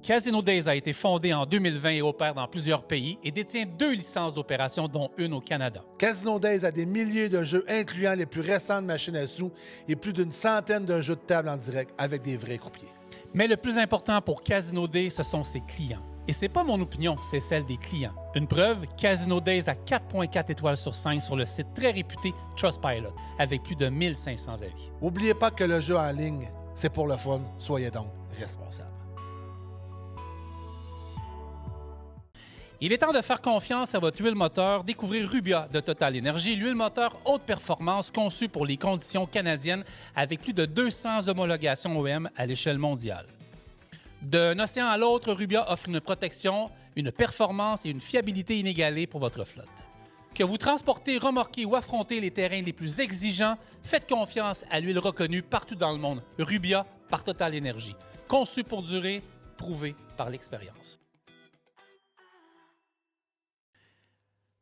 Casino Days a été fondé en 2020 et opère dans plusieurs pays et détient 2 licences d'opération, dont une au Canada. Casino Days a des milliers de jeux incluant les plus récentes machines à sous et plus d'une centaine de jeux de table en direct avec des vrais croupiers. Mais le plus important pour Casino Days, ce sont ses clients. Et c'est pas mon opinion, c'est celle des clients. Une preuve, Casino Days a 4.4 étoiles sur 5 sur le site très réputé Trustpilot, avec plus de 1500 avis. N'oubliez pas que le jeu en ligne, c'est pour le fun. Soyez donc responsables. Il est temps de faire confiance à votre huile moteur. Découvrez Rubia de Total Energy, l'huile moteur haute performance conçue pour les conditions canadiennes avec plus de 200 homologations OEM à l'échelle mondiale. D'un océan à l'autre, Rubia offre une protection, une performance et une fiabilité inégalée pour votre flotte. Que vous transportez, remorquez ou affrontez les terrains les plus exigeants, faites confiance à l'huile reconnue partout dans le monde. Rubia par Total Energy. Conçue pour durer, prouvée par l'expérience.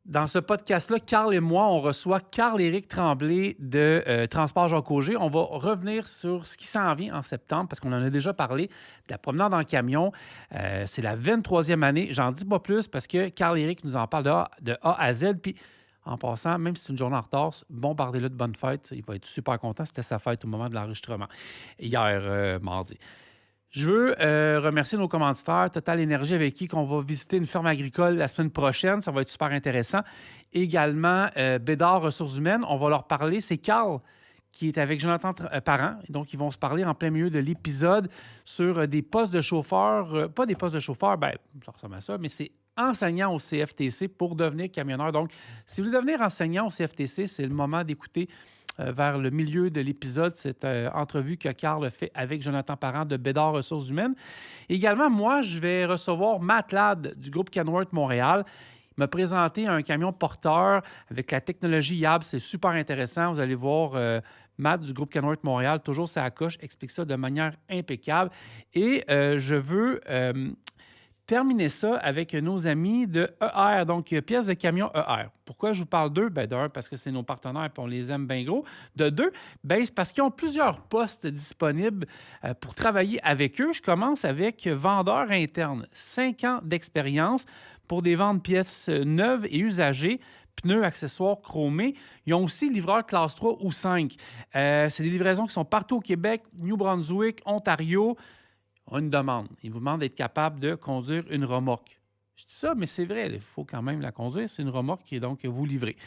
Dans ce podcast-là, Carl et moi, on reçoit Carl-Éric Tremblay de Transport Jacques Auger. On va revenir sur ce qui s'en vient en septembre, parce qu'on en a déjà parlé, de la promenade en camion. C'est la 23e année. J'en dis pas plus parce que Carl-Éric nous en parle de A à Z. Puis, en passant, même si c'est une journée en retard, bombardez-le de bonne fête. Il va être super content. C'était sa fête au moment de l'enregistrement, hier, mardi. Je veux remercier nos commanditaires, Total Énergie, avec qui on va visiter une ferme agricole la semaine prochaine. Ça va être super intéressant. Également, Bédard Ressources humaines. On va leur parler. C'est Carl qui est avec Jonathan Parent. Donc, ils vont se parler en plein milieu de l'épisode sur des postes de chauffeurs. Pas des postes de chauffeurs, bien, ça ressemble à ça, mais c'est enseignant au CFTC pour devenir camionneur. Donc, si vous voulez devenir enseignant au CFTC, c'est le moment d'écouter vers le milieu de l'épisode, cette entrevue que Carl a fait avec Jonathan Parent de Bédard Ressources humaines. Également, moi, je vais recevoir Matt Ladd du groupe Kenworth Montréal. Il m'a présenté un camion porteur avec la technologie YAB. C'est super intéressant. Vous allez voir Matt du groupe Kenworth Montréal, toujours ça à coche, explique ça de manière impeccable. Et je veux terminer ça avec nos amis de ER, donc pièces de camion ER. Pourquoi je vous parle d'eux? Bien, d'un, parce que c'est nos partenaires et on les aime bien gros. De deux, bien, c'est parce qu'ils ont plusieurs postes disponibles pour travailler avec eux. Je commence avec vendeur interne. 5 ans d'expérience pour des ventes pièces neuves et usagées, pneus, accessoires chromés. Ils ont aussi livreurs classe 3 ou 5. C'est des livraisons qui sont partout au Québec, New Brunswick, Ontario. Une demande. Ils vous demandent d'être capable de conduire une remorque. Je dis ça, mais c'est vrai, il faut quand même la conduire. C'est une remorque qui est donc vous livrez.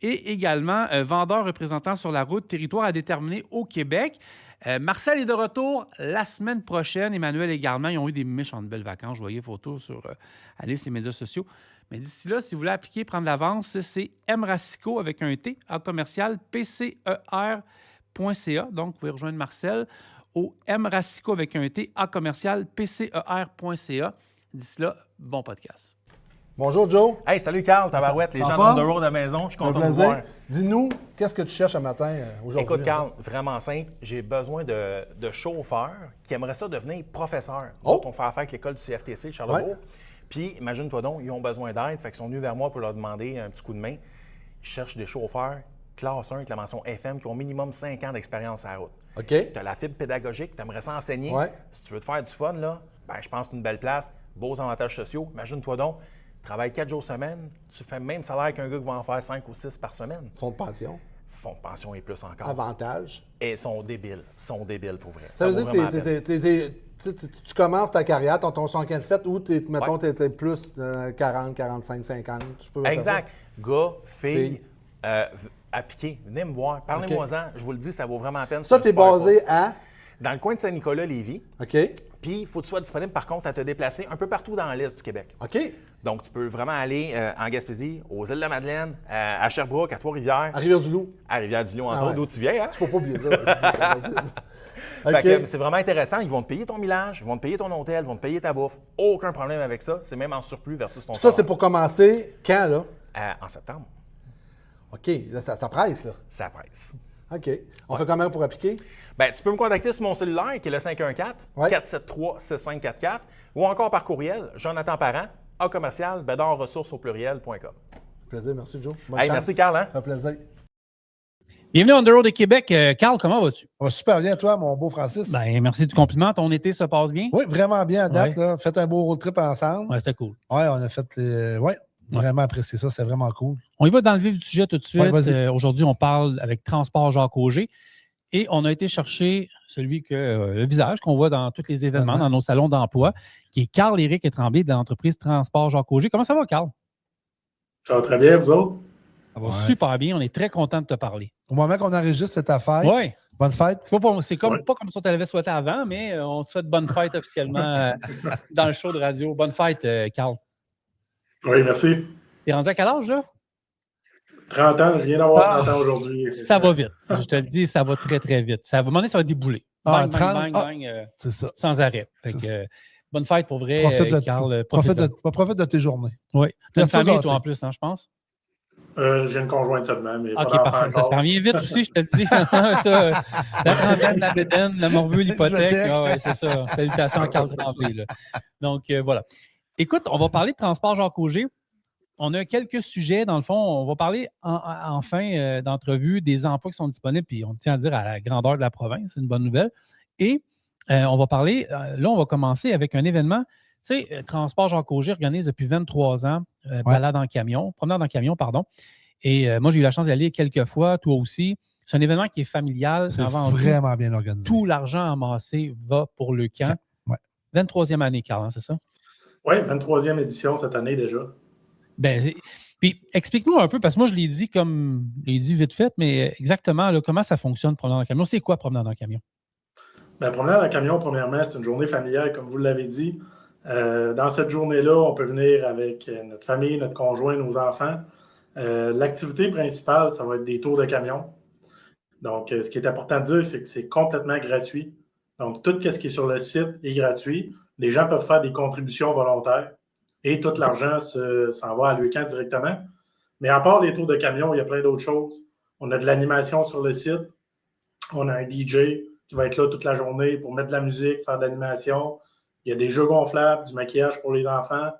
Et également, vendeur représentant sur la route, territoire à déterminer au Québec. Marcel est de retour la semaine prochaine. Emmanuel également. Ils ont eu des méchantes belles vacances. Je voyais photos sur aller sur les médias sociaux. Mais d'ici là, si vous voulez appliquer, prendre l'avance, c'est mracico avec un T, à commercial, pcer.ca. Donc, vous pouvez rejoindre Marcel au mracico avec un T, à commercial, pcer.ca. D'ici là, bon podcast. Bonjour, Joe. Hey, salut Carl, tabarouette, les gens de road à la maison, je suis content de vous voir. Dis-nous, qu'est-ce que tu cherches un matin aujourd'hui? Écoute, Carl, vraiment simple, j'ai besoin de chauffeurs qui aimeraient ça devenir professeurs. Oh! On fait affaire avec l'école du CFTC de Charlebourg. Ouais. Puis, imagine-toi donc, ils ont besoin d'aide, fait qu'ils sont venus vers moi pour leur demander un petit coup de main. Ils cherchent des chauffeurs classe 1 avec la mention FM qui ont minimum 5 ans d'expérience à la route. OK. Tu as la fibre pédagogique, tu aimerais ça enseigner. Ouais. Si tu veux te faire du fun, là, ben, je pense que c'est une belle place, beaux avantages sociaux. Imagine-toi donc, travaille 4 jours semaine, tu fais le même salaire qu'un gars qui va en faire 5 ou 6 par semaine. Fonds de pension. Fonds de pension et plus encore. Avantages. Et sont débiles pour vrai. Ça veut dire que tu commences ta carrière, ton 5 fait, ou mettons, tu es plus 40, 45, 50. Tu peux exact. Gars, filles, appliquez, venez me voir, parlez-moi-en. Je vous le dis, ça vaut vraiment la peine. Ça, tu es basé à? Dans le coin de Saint-Nicolas-Lévis. OK. Puis, il faut que tu sois disponible, par contre, à te déplacer un peu partout dans l'est du Québec. OK. Donc, tu peux vraiment aller en Gaspésie, aux Îles-de-la-Madeleine, à Sherbrooke, à Trois-Rivières. À Rivière-du-Loup. À Rivière-du-Loup, entre autres, d'où tu viens. Hein? Je ne peux pas oublier ça. C'est vraiment intéressant. Ils vont te payer ton millage, ils vont te payer ton hôtel, ils vont te payer ta bouffe. Aucun problème avec ça. C'est même en surplus versus ton salaire. Ça, c'est pour commencer quand, là? En septembre. OK. Là, ça presse, là? Ça presse. OK. On fait comment pour appliquer? Bien, tu peux me contacter sur mon cellulaire, qui est le 514-473-6544, ou encore par courriel, Jonathan Parent, @commercial, bédardressources au pluriel.com. Plaisir, merci Joe. Bonne chance. Merci Carl. Hein? Ça fait plaisir. Bienvenue on the road de Québec. Carl, comment vas-tu? Ça va super bien, toi, mon beau Francis. Ben, merci du compliment. Ton été se passe bien? Oui, vraiment bien à date. Ouais. Là. Faites un beau road trip ensemble. Ouais, c'était cool. Oui, on a fait vraiment apprécié ça. C'est vraiment cool. On y va dans le vif du sujet tout de suite. Ouais, vas-y. Aujourd'hui, on parle avec Transport Jacques Auger. Et on a été chercher celui que le visage qu'on voit dans tous les événements, dans nos salons d'emploi, qui est Carl-Éric Tremblay de l'entreprise Transport Jacques Auger. Comment ça va, Carl? Ça va très bien, vous autres? Ça va super bien. On est très content de te parler. Au moment qu'on enregistre, c'est ta fête. Oui. Bonne fête. C'est comme pas comme si on te l'avait souhaité avant, mais on te souhaite bonne fête officiellement dans le show de radio. Bonne fête, Carl. Oui, merci. T'es rendu à quel âge, là? 30 ans, je viens d'avoir 30 ans aujourd'hui. Ça va vite. Je te le dis, ça va très, très vite. À un moment donné, ça va débouler. Bang, 30, bang, bang, bang, c'est ça. sans arrêt. Fait que, bonne fête pour vrai, Carl. Profite de tes journées. Oui. Tu as une Reste-toi famille, gâté. toi, en plus, hein, je pense? J'ai une conjointe seulement, mais OK, pas d'enfant parfait. Ça encore. revient vite aussi, je te le dis. Ça, la trentaine, la bédaine, la morveux, l'hypothèque. Ah ouais, c'est ça. Salutations à Carl Tremblay. Là. Donc, voilà. Écoute, on va parler de Transport Jacques Auger. On a quelques sujets, dans le fond. On va parler en fin d'entrevue des emplois qui sont disponibles, puis on tient à dire à la grandeur de la province. C'est une bonne nouvelle. Et on va parler, là, on va commencer avec un événement. Tu sais, Transport Jacques Auger organise depuis 23 ans promenade en camion, pardon. Et moi, j'ai eu la chance d'y aller quelques fois, toi aussi. C'est un événement qui est familial. C'est avant vraiment bien organisé. Tout l'argent amassé va pour le camp. Ouais. 23e année, Carl, hein, c'est ça? Oui, 23e édition cette année déjà. Puis explique-nous un peu, parce que moi, je l'ai dit vite fait, mais exactement, là, comment ça fonctionne, promenade en camion? C'est quoi, promenade en camion? Bien, promenade en camion, premièrement, c'est une journée familiale, comme vous l'avez dit. Dans cette journée-là, on peut venir avec notre famille, notre conjoint, nos enfants. L'activité principale, ça va être des tours de camion. Donc, ce qui est important de dire, c'est que c'est complètement gratuit. Donc, tout ce qui est sur le site est gratuit. Les gens peuvent faire des contributions volontaires et tout l'argent s'en va à l'UQAM directement. Mais à part les tours de camion, il y a plein d'autres choses. On a de l'animation sur le site. On a un DJ qui va être là toute la journée pour mettre de la musique, faire de l'animation. Il y a des jeux gonflables, du maquillage pour les enfants.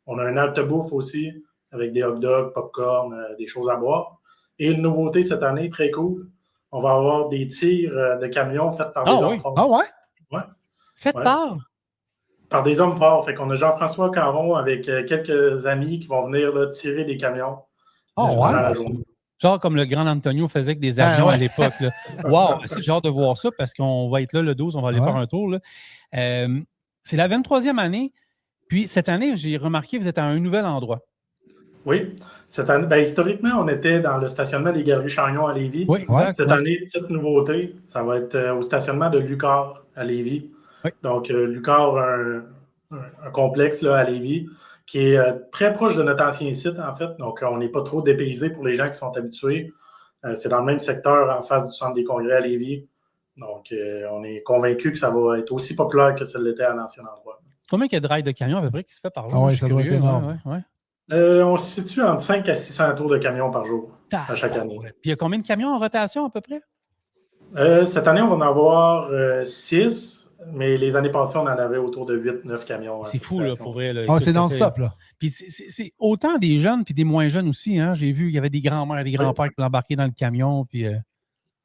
On a un autobouffe aussi avec des hot dogs, popcorn, des choses à boire. Et une nouveauté cette année, très cool, on va avoir des tirs de camions faits par des hommes forts. Ah ouais? Ouais. Faites part! Par des hommes forts. Fait qu'on a Jean-François Caron avec quelques amis qui vont venir là, tirer des camions pendant la journée. Genre comme le grand Antonio faisait avec des avions à l'époque. Là. Wow! J'ai hâte de voir ça parce qu'on va être là le 12, on va aller faire un tour. Là. C'est la 23e année. Puis cette année, j'ai remarqué que vous êtes à un nouvel endroit. Oui. Cette année, historiquement, on était dans le stationnement des Galeries Chagnon à Lévis. Oui, exact. Cette année, petite nouveauté, ça va être au stationnement de Lucar à Lévis. Oui. Donc, Lucar, un complexe là, à Lévis qui est très proche de notre ancien site, en fait. Donc, on n'est pas trop dépaysé pour les gens qui sont habitués. C'est dans le même secteur en face du centre des congrès à Lévis. Donc, on est convaincu que ça va être aussi populaire que ça l'était à l'ancien endroit. Combien il y a de rides de camion à peu près qui se fait par jour? Ah oui, ça doit être énorme. On se situe entre 5 à 600 tours de camion par jour à chaque année. Puis il y a combien de camions en rotation à peu près? Cette année, on va en avoir 6. Mais les années passées, on en avait autour de 8-9 camions. C'est fou, là, pour vrai. Là. C'est non-stop, là. Puis c'est autant des jeunes puis des moins jeunes aussi. Hein. J'ai vu, il y avait des grands-mères et des grands-pères qui l'embarquaient dans le camion. Puis,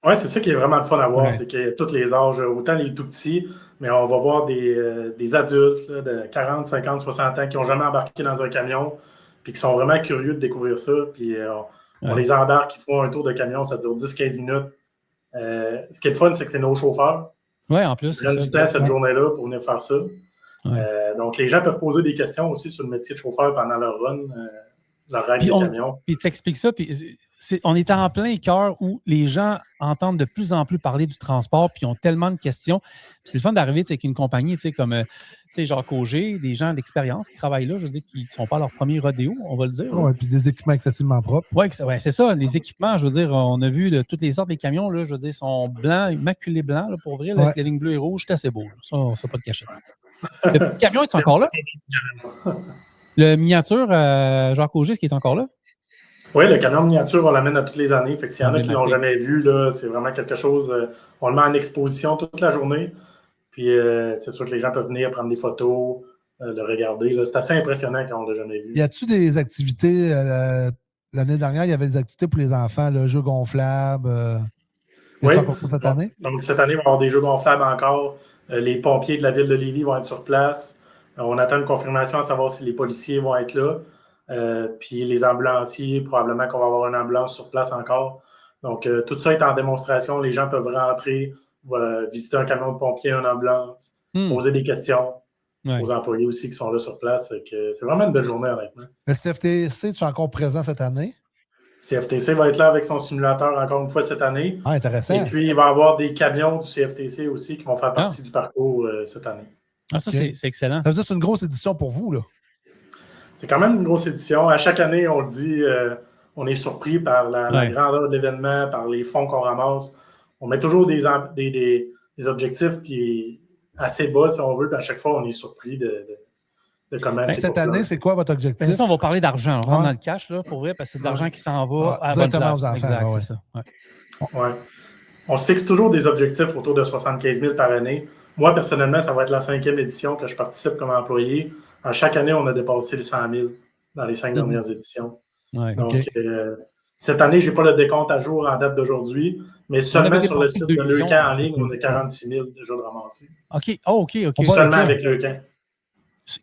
Oui, c'est ça qui est vraiment le fun à voir. C'est qu'il y a tous les âges, autant les tout petits, mais on va voir des adultes là, de 40, 50, 60 ans qui n'ont jamais embarqué dans un camion puis qui sont vraiment curieux de découvrir ça. Puis on les embarque, ils font un tour de camion, ça dure 10-15 minutes. Ce qui est le fun, c'est que c'est nos chauffeurs. Oui, en plus. Ils prennent du temps cette journée-là pour venir faire ça. Donc, les gens peuvent poser des questions aussi sur le métier de chauffeur pendant leur run, leur ride de camion. Puis tu expliques ça, puis on est en plein cœur où les gens entendent de plus en plus parler du transport, puis ils ont tellement de questions. Puis c'est le fun d'arriver avec une compagnie comme Jacques Auger, des gens d'expérience qui travaillent là, je veux dire, qui ne sont pas à leur premier rodéo, on va le dire. Oui, puis des équipements excessivement propres. Oui, c'est ça. Les équipements, je veux dire, on a vu de toutes les sortes des camions, là, je veux dire, sont blancs, immaculés blancs, là, pour vrai, là, avec les lignes bleues et rouges, c'est assez beau. Là. Ça, pas de cachette. Le camion est encore là? Le miniature Jacques Auger, est-ce qu'il est encore là? Oui, le camion miniature, on l'amène à toutes les années. Fait que s'il y en a qui ne l'ont jamais vu, là, c'est vraiment quelque chose. On le met en exposition toute la journée. Puis c'est sûr que les gens peuvent venir prendre des photos, le regarder. Là. C'est assez impressionnant quand on ne l'a jamais vu. Y a-t-il des activités l'année dernière, il y avait des activités pour les enfants, le jeu gonflable. Oui. Encore pour cette année? Donc, cette année, il va y avoir des jeux gonflables encore. Les pompiers de la ville de Lévis vont être sur place. On attend une confirmation à savoir si les policiers vont être là. Puis les ambulanciers, probablement qu'on va avoir une ambulance sur place encore. Donc, tout ça est en démonstration. Les gens peuvent rentrer, visiter un camion de pompiers, une ambulance, poser des questions aux employés aussi qui sont là sur place. C'est vraiment une belle journée, honnêtement. Le CFTC, tu es encore présent cette année? CFTC va être là avec son simulateur encore une fois cette année. Ah, intéressant. Et puis, il va y avoir des camions du CFTC aussi qui vont faire partie du parcours cette année. Ah, ça, c'est excellent. Ça veut dire que c'est une grosse édition pour vous, là. C'est quand même une grosse édition. À chaque année, on le dit, on est surpris par la grandeur de l'événement, par les fonds qu'on ramasse. On met toujours des objectifs qui assez bas, si on veut, puis à chaque fois, on est surpris de comment c'est. Cette année, c'est quoi votre objectif? Ça, on va parler d'argent. On rentre dans le cash, là, pour vrai, parce que c'est de l'argent qui s'en va à la bonne place. Aux enfants, exact, c'est ça. Ouais. On se fixe toujours des objectifs autour de 75 000 par année. Moi, personnellement, ça va être la 5e édition que je participe comme employé. À chaque année, on a dépassé les 100 000 dans les 5 dernières éditions. Ouais. Donc, cette année, je n'ai pas le décompte à jour en date d'aujourd'hui, mais seulement sur le site de Leucan en ligne, on a 46 000 déjà de ramassés. OK. Seulement avec Leucan.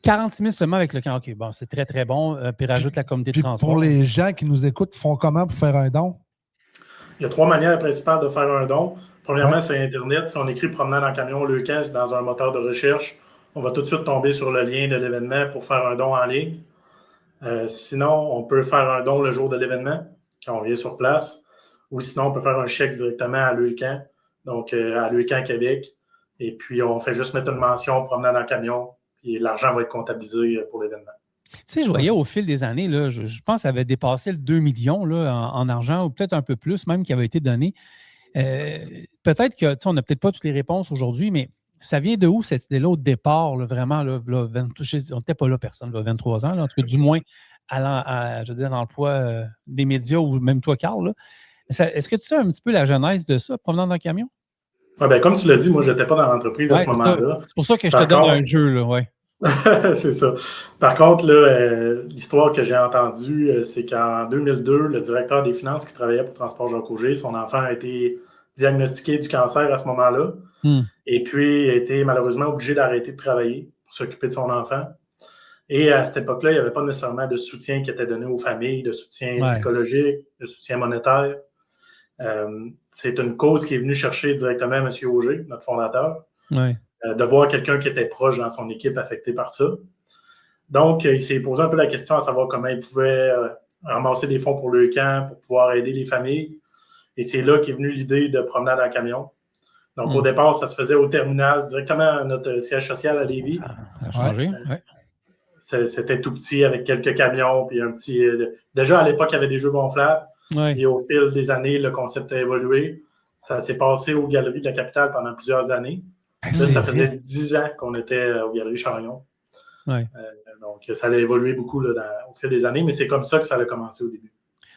46 000 seulement avec Leucan. OK, bon, c'est très, très bon. Puis rajoute la communauté de transport. Pour les gens qui nous écoutent, font comment pour faire un don? Il y a 3 manières principales de faire un don. Premièrement, c'est Internet. Si on écrit promenade en camion Leucan dans un moteur de recherche, on va tout de suite tomber sur le lien de l'événement pour faire un don en ligne. Sinon, on peut faire un don le jour de l'événement, quand on vient sur place. Ou sinon, on peut faire un chèque directement à Leucan, donc à Leucan, Québec. Et puis, on fait juste mettre une mention promenade en camion, puis l'argent va être comptabilisé pour l'événement. Tu sais, je voyais au fil des années, là, je pense que ça avait dépassé le 2 millions là, en argent, ou peut-être un peu plus même, qui avait été donné. Peut-être que, on n'a peut-être pas toutes les réponses aujourd'hui, mais ça vient de où cette idée-là au départ, là, vraiment, là, on n'était pas là, personne, là, 23 ans, là, en tout cas, du moins à l'emploi des médias ou même toi, Carl. Est-ce que tu sais un petit peu la genèse de ça, promenant dans le camion? Ben, comme tu l'as dit, moi, je n'étais pas dans l'entreprise à ce moment-là. C'est pour ça que je te donne un jeu, là, ouais. C'est ça. Par contre, là, l'histoire que j'ai entendue, c'est qu'en 2002, le directeur des finances qui travaillait pour Transport Jacques Auger, son enfant a été diagnostiqué du cancer à ce moment-là. Et puis, il a été malheureusement obligé d'arrêter de travailler pour s'occuper de son enfant. Et à cette époque-là, il n'y avait pas nécessairement de soutien qui était donné aux familles, de soutien psychologique, de soutien monétaire. C'est une cause qui est venue chercher directement M. Auger, notre fondateur. De voir quelqu'un qui était proche dans son équipe affecté par ça. Donc, il s'est posé un peu la question à savoir comment il pouvait ramasser des fonds pour Leucan pour pouvoir aider les familles. Et c'est là qu'est venue l'idée de promenade en camion. Donc, au départ, ça se faisait au terminal, directement à notre siège social à Lévis. Ça a changé, C'était tout petit avec quelques camions, puis un petit... Déjà, à l'époque, il y avait des jeux gonflables. Et au fil des années, le concept a évolué. Ça s'est passé aux Galeries de la Capitale pendant plusieurs années. Là, ça faisait 10 ans qu'on était aux Galeries Chagnon. Donc, ça a évolué beaucoup là, au fil des années, mais c'est comme ça que ça a commencé au début.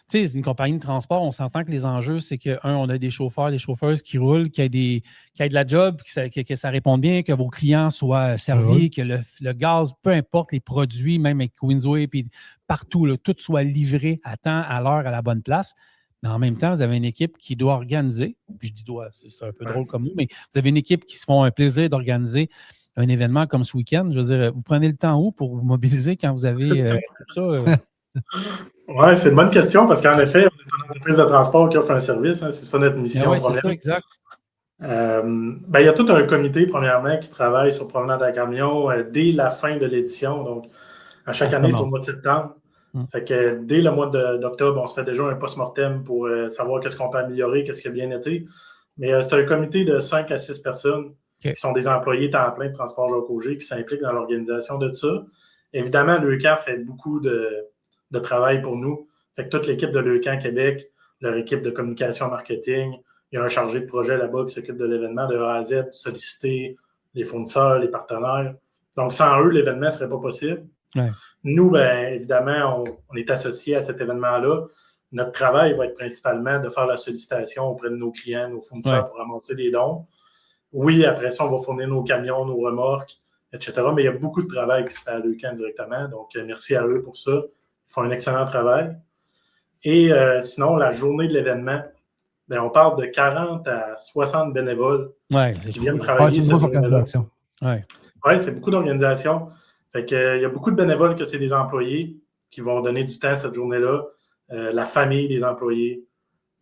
Tu sais, c'est une compagnie de transport, on s'entend que les enjeux, c'est on a des chauffeurs, des chauffeuses qui roulent, qu'il y ait de la job, que ça réponde bien, que vos clients soient servis, que le gaz, peu importe les produits, même avec Queensway, puis partout, là, tout soit livré à temps, à l'heure, à la bonne place. Mais en même temps, vous avez une équipe qui doit organiser, puis je dis doit, c'est un peu drôle comme mot, mais vous avez une équipe qui se font un plaisir d'organiser un événement comme ce week-end. Je veux dire, vous prenez le temps où pour vous mobiliser quand vous avez tout ça? Oui, c'est une bonne question parce qu'en effet, on est une entreprise de transport qui offre un service. C'est ça notre mission. Oui, c'est ça, exact. Il y a tout un comité, premièrement, qui travaille sur Promenade à camion dès la fin de l'édition. Donc, à chaque année, c'est au mois de septembre. Fait que dès le mois d'octobre, on se fait déjà un post-mortem pour savoir qu'est-ce qu'on peut améliorer, qu'est-ce qui a bien été. Mais c'est un comité de 5 à 6 personnes qui sont des employés temps plein de Transport Jacques Auger qui s'impliquent dans l'organisation de ça. Évidemment, Leucan fait beaucoup de travail pour nous. Fait que toute l'équipe de Leucan Québec, leur équipe de communication marketing, il y a un chargé de projet là-bas qui s'occupe de l'événement de A à Z, solliciter les fournisseurs, les partenaires. Donc, sans eux, l'événement ne serait pas possible. Nous, évidemment, on est associés à cet événement-là. Notre travail va être principalement de faire la sollicitation auprès de nos clients, nos fournisseurs pour ramasser des dons. Oui, après ça, on va fournir nos camions, nos remorques, etc. Mais il y a beaucoup de travail qui se fait à Leucan directement. Donc, merci à eux pour ça. Ils font un excellent travail. Et sinon, la journée de l'événement, ben, on parle de 40 à 60 bénévoles qui viennent travailler c'est une cette grosse journée-là. organisation. Oui, c'est beaucoup d'organisations. Fait que, il y a beaucoup de bénévoles que c'est des employés qui vont donner du temps cette journée-là, la famille des employés.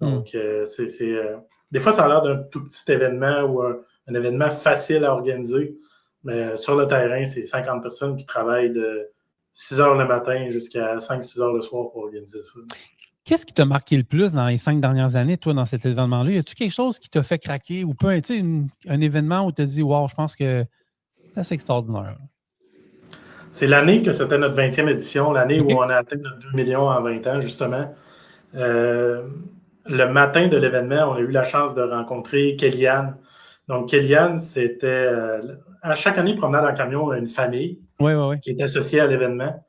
Donc, des fois, ça a l'air d'un tout petit événement ou un événement facile à organiser, mais sur le terrain, c'est 50 personnes qui travaillent de 6 heures le matin jusqu'à 5-6 heures le soir pour organiser ça. Qu'est-ce qui t'a marqué le plus dans les 5 dernières années, toi, dans cet événement-là? Y a-tu quelque chose qui t'a fait craquer ou peu, un événement où tu as dit, wow, je pense que c'est assez extraordinaire? C'est l'année que c'était notre 20e édition, l'année où on a atteint notre 2 millions en 20 ans, justement. Le matin de l'événement, on a eu la chance de rencontrer Kellyanne. Donc, Kellyanne, c'était... à chaque année, Promenade en camion, une famille qui est associée à l'événement.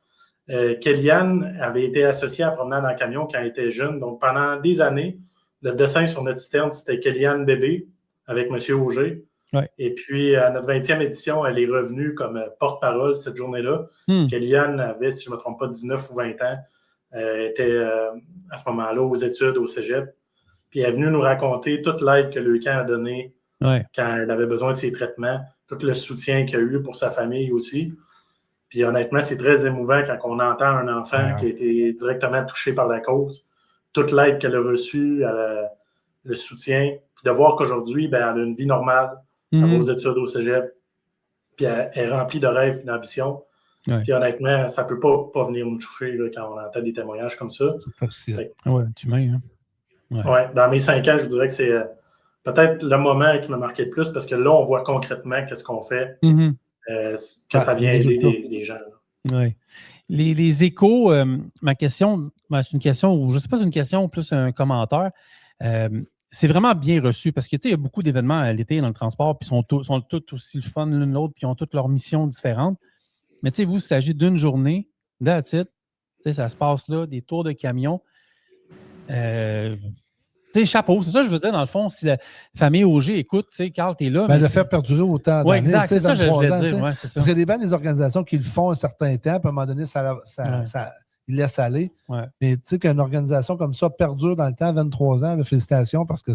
Kellyanne avait été associée à Promenade en camion quand elle était jeune. Donc, pendant des années, le dessin sur notre citerne, c'était Kellyanne bébé avec M. Auger. Ouais. Et puis, à notre 20e édition, elle est revenue comme porte-parole cette journée-là. Kellyanne avait, si je ne me trompe pas, 19 ou 20 ans. Elle était à ce moment-là aux études au cégep. Puis, elle est venue nous raconter toute l'aide que le camp a donnée quand elle avait besoin de ses traitements, tout le soutien qu'il y a eu pour sa famille aussi. Puis honnêtement, c'est très émouvant quand on entend un enfant qui a été directement touché par la cause, toute l'aide qu'elle a reçue, le soutien, puis de voir qu'aujourd'hui, ben, elle a une vie normale, elle va aux études au cégep, puis elle est remplie de rêves et d'ambitions. Puis honnêtement, ça ne peut pas venir nous toucher là, quand on entend des témoignages comme ça. C'est facile. Oui, tu m'aimes. Dans mes 5 ans, je dirais que c'est peut-être le moment qui m'a marqué le plus parce que là, on voit concrètement qu'est-ce qu'on fait. Que ça vient aider des gens. Oui. Les échos, ma question, c'est une question, ou je ne sais pas si c'est une question ou plus un commentaire. C'est vraiment bien reçu parce que il y a beaucoup d'événements à l'été dans le transport, puis sont tous aussi le fun l'une l'autre, puis ils ont toutes leurs missions différentes. Mais vous, il s'agit d'une journée, that's it. Ça se passe là, des tours de camion. Chapeau, c'est ça que je veux dire, dans le fond, si la famille Auger écoute, Carl, t'es là. Ben, le faire perdurer autant d'années. Oui, exact, c'est ça que je voulais dire. Ouais, c'est ça. Parce qu'il y a des organisations qui le font un certain temps, puis à un moment donné, ils laissent aller. Ouais. Mais tu sais qu'une organisation comme ça perdure dans le temps, 23 ans, félicitations, parce que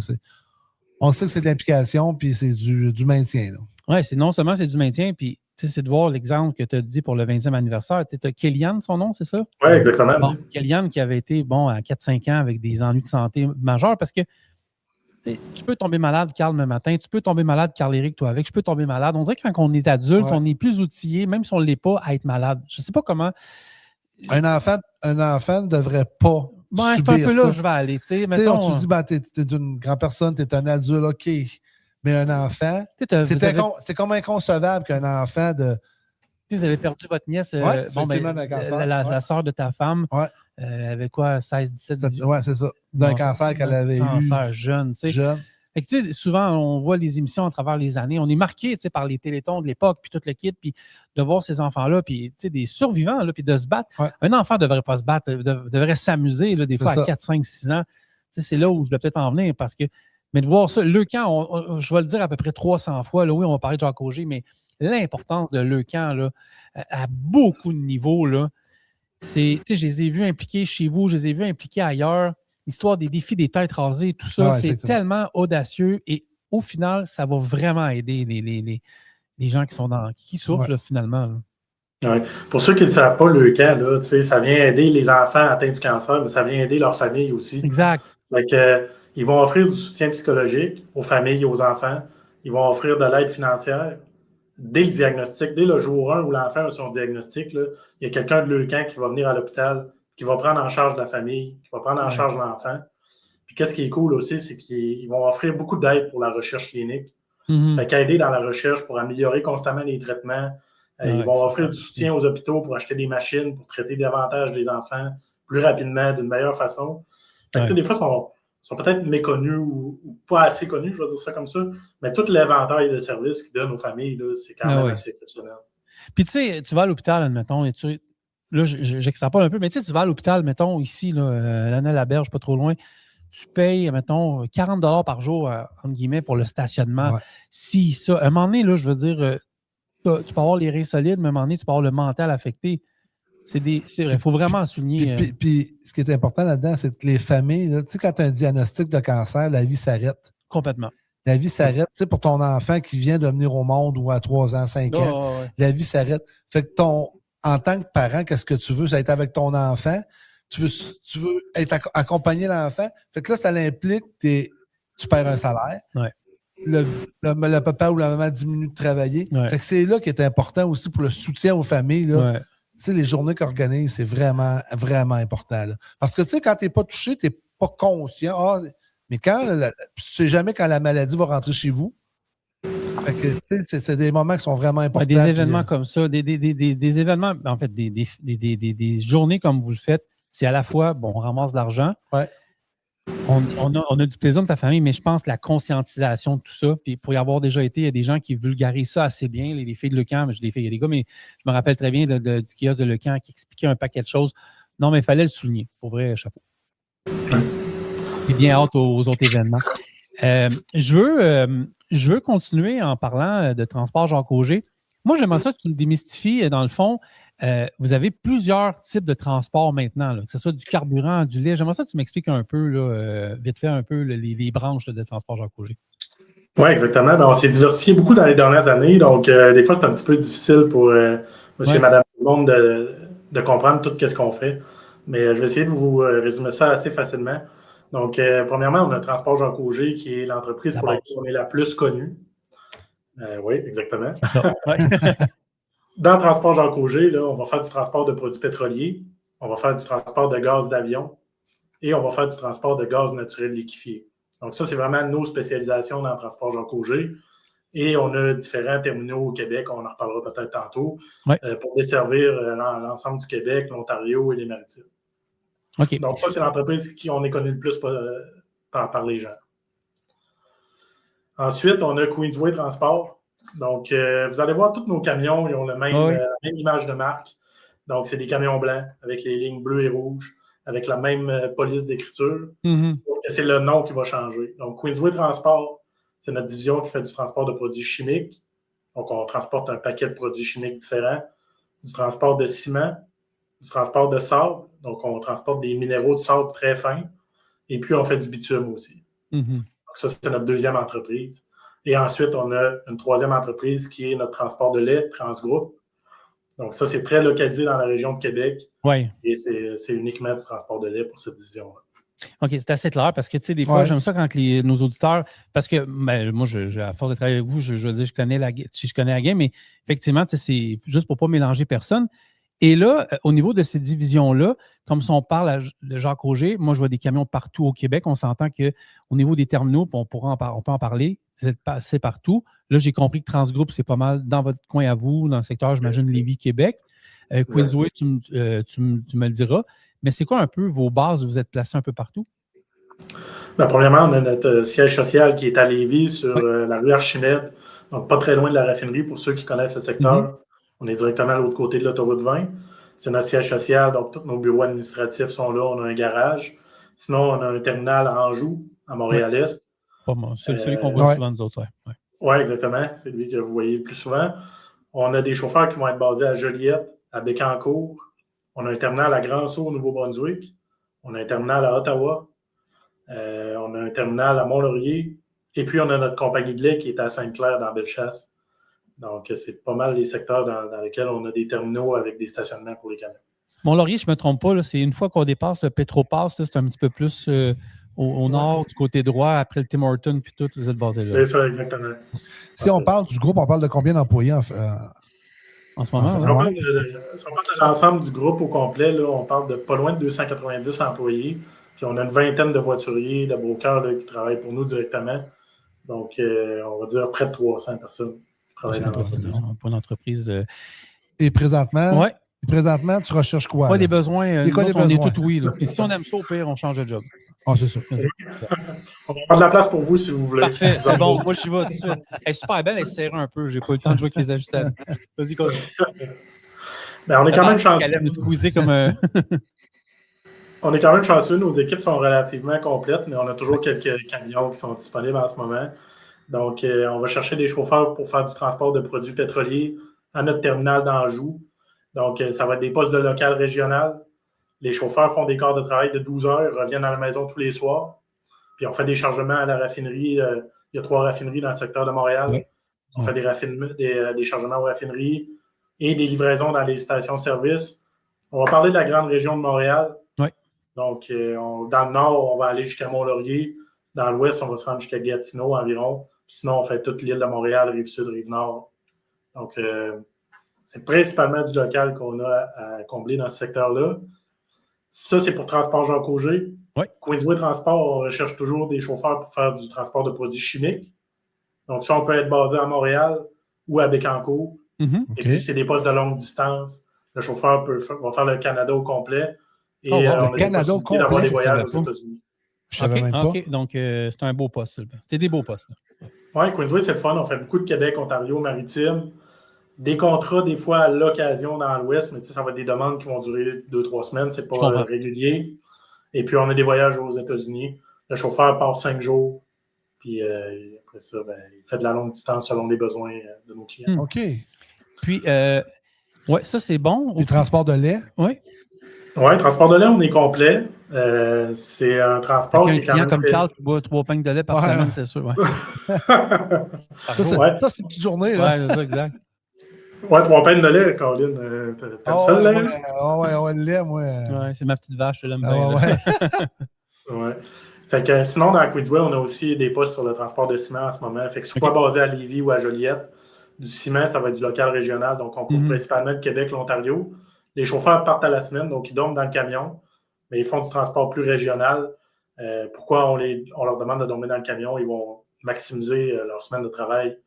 on sait que c'est de l'implication, puis c'est du maintien. Oui, non seulement c'est du maintien, puis c'est de voir l'exemple que tu as dit pour le 20e anniversaire. Tu as Kellyanne, son nom, c'est ça? Oui, exactement. Bon, Kellyanne qui avait été à 4-5 ans avec des ennuis de santé majeurs parce que tu peux tomber malade, Carl, le matin. Tu peux tomber malade, Carl-Éric, toi avec. Je peux tomber malade. On dirait que quand on est adulte, on est plus outillé, même si on ne l'est pas, à être malade. Je ne sais pas comment. Un enfant ne devrait pas. C'est un peu là où je vais aller. Mettons, tu dis, tu es une grande personne, tu es un adulte, OK. Mais un enfant, c'est comme inconcevable qu'un enfant de. Vous avez perdu votre nièce, la sœur de ta femme. Elle avait quoi, 16, 17, 18? Oui, c'est ça. D'un cancer qu'elle avait eu. Cancer jeune, tu sais. Fait que, souvent, on voit les émissions à travers les années. On est marqué par les télétons de l'époque, puis tout le kit, puis de voir ces enfants-là, puis des survivants, là, puis de se battre. Un enfant ne devrait pas se battre, devrait s'amuser, là, des fois à 4, 5, 6 ans. C'est là où je dois peut-être en venir, parce que. Mais de voir ça, Leucan, je vais le dire à peu près 300 fois. Là, oui, on va parler de Jacques Auger, mais l'importance de Leucan, là, à beaucoup de niveaux, là, je les ai vus impliqués chez vous, je les ai vus impliqués ailleurs. L'histoire des défis des têtes rasées, tout ça, c'est tellement audacieux et au final, ça va vraiment aider les gens qui souffrent là, finalement. Là. Ouais. Pour ceux qui ne le savent pas, Leucan, là, ça vient aider les enfants atteints du cancer, mais ça vient aider leur famille aussi. Exact. Donc, ils vont offrir du soutien psychologique aux familles et aux enfants. Ils vont offrir de l'aide financière. Dès le diagnostic, dès le jour 1 où l'enfant a son diagnostic, là, il y a quelqu'un de Leucan qui va venir à l'hôpital, qui va prendre en charge la famille, qui va prendre en charge l'enfant. Puis qu'est-ce qui est cool aussi, c'est qu'ils vont offrir beaucoup d'aide pour la recherche clinique. Fait qu'aider dans la recherche pour améliorer constamment les traitements. Ils vont offrir du soutien aux hôpitaux pour acheter des machines, pour traiter davantage les enfants plus rapidement, d'une meilleure façon. Fait que, des fois, sont peut-être méconnus ou pas assez connus, je vais dire ça comme ça, mais tout l'inventaire de services qu'ils donnent aux familles, là, c'est quand même assez exceptionnel. Puis tu sais, tu vas à l'hôpital, admettons, et là, j'extrapole un peu, mais tu vas à l'hôpital, mettons, ici, l'Anne-la-Berge, pas trop loin, tu payes, mettons, 40 $ par jour, entre guillemets, pour le stationnement. Si ça, à un moment donné, là, je veux dire, tu peux avoir les reins solides, mais à un moment donné, tu peux avoir le mental affecté. C'est vrai, il faut vraiment le souligner. Puis, ce qui est important là-dedans, c'est que les familles, là, tu sais, quand tu as un diagnostic de cancer, la vie s'arrête. Complètement. La vie s'arrête. Tu sais, pour ton enfant qui vient de venir au monde ou à 3 ans, 5 ans, la vie s'arrête. Fait que en tant que parent, qu'est-ce que tu veux? Ça va être avec ton enfant. Tu veux être accompagner l'enfant. Fait que là, ça implique que tu perds un salaire. Ouais. Le papa ou la maman diminue de travailler. Ouais. Fait que c'est là qui est important aussi pour le soutien aux familles. Là. Ouais. Tu sais, les journées qu'ils organisent, c'est vraiment, vraiment important. Là. Parce que, tu sais, quand tu n'es pas touché, tu n'es pas conscient. Mais quand, tu ne sais jamais quand la maladie va rentrer chez vous. Fait que, c'est des moments qui sont vraiment importants. Des événements comme ça, des événements, en fait, des journées comme vous le faites, c'est à la fois, on ramasse de l'argent, on a du plaisir de ta famille, mais je pense la conscientisation de tout ça, puis pour y avoir déjà été, il y a des gens qui vulgarisent ça assez bien, les filles de Lecamp, il y a des gars, mais je me rappelle très bien du kiosque de Lecamp qui expliquait un paquet de choses. Non, mais il fallait le souligner. Pour vrai, chapeau. Puis bien hâte aux autres événements. Je veux continuer en parlant de transport Jacques-Auger. Moi, j'aimerais ça que tu me démystifies, dans le fond, vous avez plusieurs types de transport maintenant, là, que ce soit du carburant, du lait. J'aimerais ça que tu m'expliques un peu, là, vite fait, un peu les branches de transport Jacques-Auger. Oui, exactement. Ben, on s'est diversifié beaucoup dans les dernières années, donc des fois, c'est un petit peu difficile pour monsieur et madame tout le monde de comprendre tout ce qu'on fait. Mais je vais essayer de vous résumer ça assez facilement. Donc, premièrement, on a Transport Jacques-Auger, qui est l'entreprise pour laquelle on est la plus connue. Oui, exactement. Dans Transport Jacques-Auger, là, on va faire du transport de produits pétroliers, on va faire du transport de gaz d'avion et on va faire du transport de gaz naturel liquéfié. Donc, ça, c'est vraiment nos spécialisations dans Transport Jacques-Auger. Et on a différents terminaux au Québec, on en reparlera peut-être tantôt, pour desservir l'ensemble du Québec, l'Ontario et les Maritimes. Okay. Donc, ça, c'est l'entreprise qui on est connu le plus par les gens. Ensuite, on a Queensway Transport. Donc, vous allez voir, tous nos camions, ils ont la même image de marque. Donc, c'est des camions blancs avec les lignes bleues et rouges, avec la même police d'écriture. Sauf que c'est le nom qui va changer. Donc, Queensway Transport, c'est notre division qui fait du transport de produits chimiques. Donc, on transporte un paquet de produits chimiques différents, du transport de ciment, du transport de sable. Donc, on transporte des minéraux de sable très fins. Et puis, on fait du bitume aussi. Donc, ça, c'est notre deuxième entreprise. Et ensuite, on a une troisième entreprise qui est notre transport de lait, Transgroupe. Donc, ça, c'est très localisé dans la région de Québec. Oui. Et c'est uniquement du transport de lait pour cette division-là. OK, c'est assez clair parce que, tu sais, des fois, j'aime ça quand nos auditeurs, parce que moi, à force de travailler avec vous, je veux dire, je connais la game, mais effectivement, tu sais, c'est juste pour ne pas mélanger personne. Et là, au niveau de ces divisions-là, comme si on parle de Jacques-Auger, moi, je vois des camions partout au Québec. On s'entend qu'au niveau des terminaux, on peut en parler, vous êtes passé partout. Là, j'ai compris que Transgroupe, c'est pas mal dans votre coin à vous, dans le secteur, j'imagine, Lévis-Québec. Queensway, tu me le diras. Mais c'est quoi un peu vos bases? Vous êtes placés un peu partout? Bien, premièrement, on a notre siège social qui est à Lévis, sur la rue Archimède, donc pas très loin de la raffinerie pour ceux qui connaissent le secteur. On est directement à l'autre côté de l'autoroute 20. C'est notre siège social, donc tous nos bureaux administratifs sont là. On a un garage. Sinon, on a un terminal à Anjou, à Montréal-Est. Pas moi. C'est celui qu'on voit souvent, nous autres. Oui, exactement. C'est lui que vous voyez le plus souvent. On a des chauffeurs qui vont être basés à Joliette, à Bécancour. On a un terminal à Grand-Sault, au Nouveau-Brunswick. On a un terminal à Ottawa. On a un terminal à Mont-Laurier. Et puis, on a notre compagnie de lait qui est à Sainte-Claire, dans Bellechasse. Donc, c'est pas mal les secteurs dans lesquels on a des terminaux avec des stationnements pour les camions. Mont-Laurier, je ne me trompe pas, là, c'est une fois qu'on dépasse le Petropass, c'est un petit peu plus au nord, du côté droit, après le Tim Hortons, puis tout, vous êtes basé là. C'est ça, exactement. Si on parle du groupe, on parle de combien d'employés en ce moment? Si on parle de l'ensemble du groupe au complet, là, on parle de pas loin de 290 employés. Puis on a une vingtaine de voituriers, de brokers là, qui travaillent pour nous directement. Donc, on va dire près de 300 personnes qui travaillent dans l'entreprise. Pour une entreprise. Et présentement, tu recherches quoi? Pas des besoins. On est tout oui. Là. Et si on aime ça, au pire, on change de job. Ah, c'est ça. On va prendre de la place pour vous si vous voulez. Parfait. C'est bon. Moi, j'y vais tout de suite. Elle est super belle, elle se serre un peu. J'ai pas eu le temps de jouer avec les ajustations. Vas-y, continue. Ben, on est quand même chanceux. On est quand même chanceux. Nos équipes sont relativement complètes, mais on a toujours quelques camions qui sont disponibles en ce moment. Donc, on va chercher des chauffeurs pour faire du transport de produits pétroliers à notre terminal d'Anjou. Donc, ça va être des postes de local régional. Les chauffeurs font des quarts de travail de 12 heures, reviennent à la maison tous les soirs. Puis, on fait des chargements à la raffinerie. Il y a 3 raffineries dans le secteur de Montréal. Oui. On fait des chargements aux raffineries et des livraisons dans les stations-service. On va parler de la grande région de Montréal. Oui. Donc, dans le nord, on va aller jusqu'à Mont-Laurier. Dans l'ouest, on va se rendre jusqu'à Gatineau environ. Puis sinon, on fait toute l'île de Montréal, Rive-Sud, Rive-Nord. Donc, c'est principalement du local qu'on a à combler dans ce secteur-là. Ça, c'est pour Transport Jacques Auger. Oui. Queensway Transport, on recherche toujours des chauffeurs pour faire du transport de produits chimiques. Donc, ça, on peut être basé à Montréal ou à Bécancour. Mm-hmm. Et puis, c'est des postes de longue distance. Le chauffeur va faire le Canada au complet. Et on a des possibilités d'avoir des voyages aux États-Unis. OK. Donc, c'est un beau poste. C'est des beaux postes. Oui, Queensway, c'est le fun. On fait beaucoup de Québec, Ontario, Maritime. Des contrats, des fois, à l'occasion dans l'Ouest, mais ça va être des demandes qui vont durer 2-3 semaines. C'est pas régulier. Et puis, on a des voyages aux États-Unis. Le chauffeur part 5 jours. Puis, après ça, il fait de la longue distance selon les besoins de nos clients. OK. Puis, ça, c'est bon. Le transport de lait? Oui. Oui, transport de lait, on est complet. C'est un transport qui est quand même... comme Carl qui boit 3 pintes de lait par semaine, c'est sûr. Ouais. Ça, c'est une petite journée. Là. Oui, c'est ça, exact. Ouais, 3 pintes de lait, Caroline. T'aimes ça, le lait? Ouais, le lait, moi. Ouais, c'est ma petite vache, je l'aime bien. Ouais. Fait que sinon, dans Queensway, on a aussi des postes sur le transport de ciment en ce moment. Fait que soit basé à Lévis ou à Joliette. Du ciment, ça va être du local régional. Donc, on couvre principalement le Québec, l'Ontario. Les chauffeurs partent à la semaine, donc ils dorment dans le camion, mais ils font du transport plus régional. Pourquoi on leur demande de dormir dans le camion? Ils vont maximiser leur semaine de travail.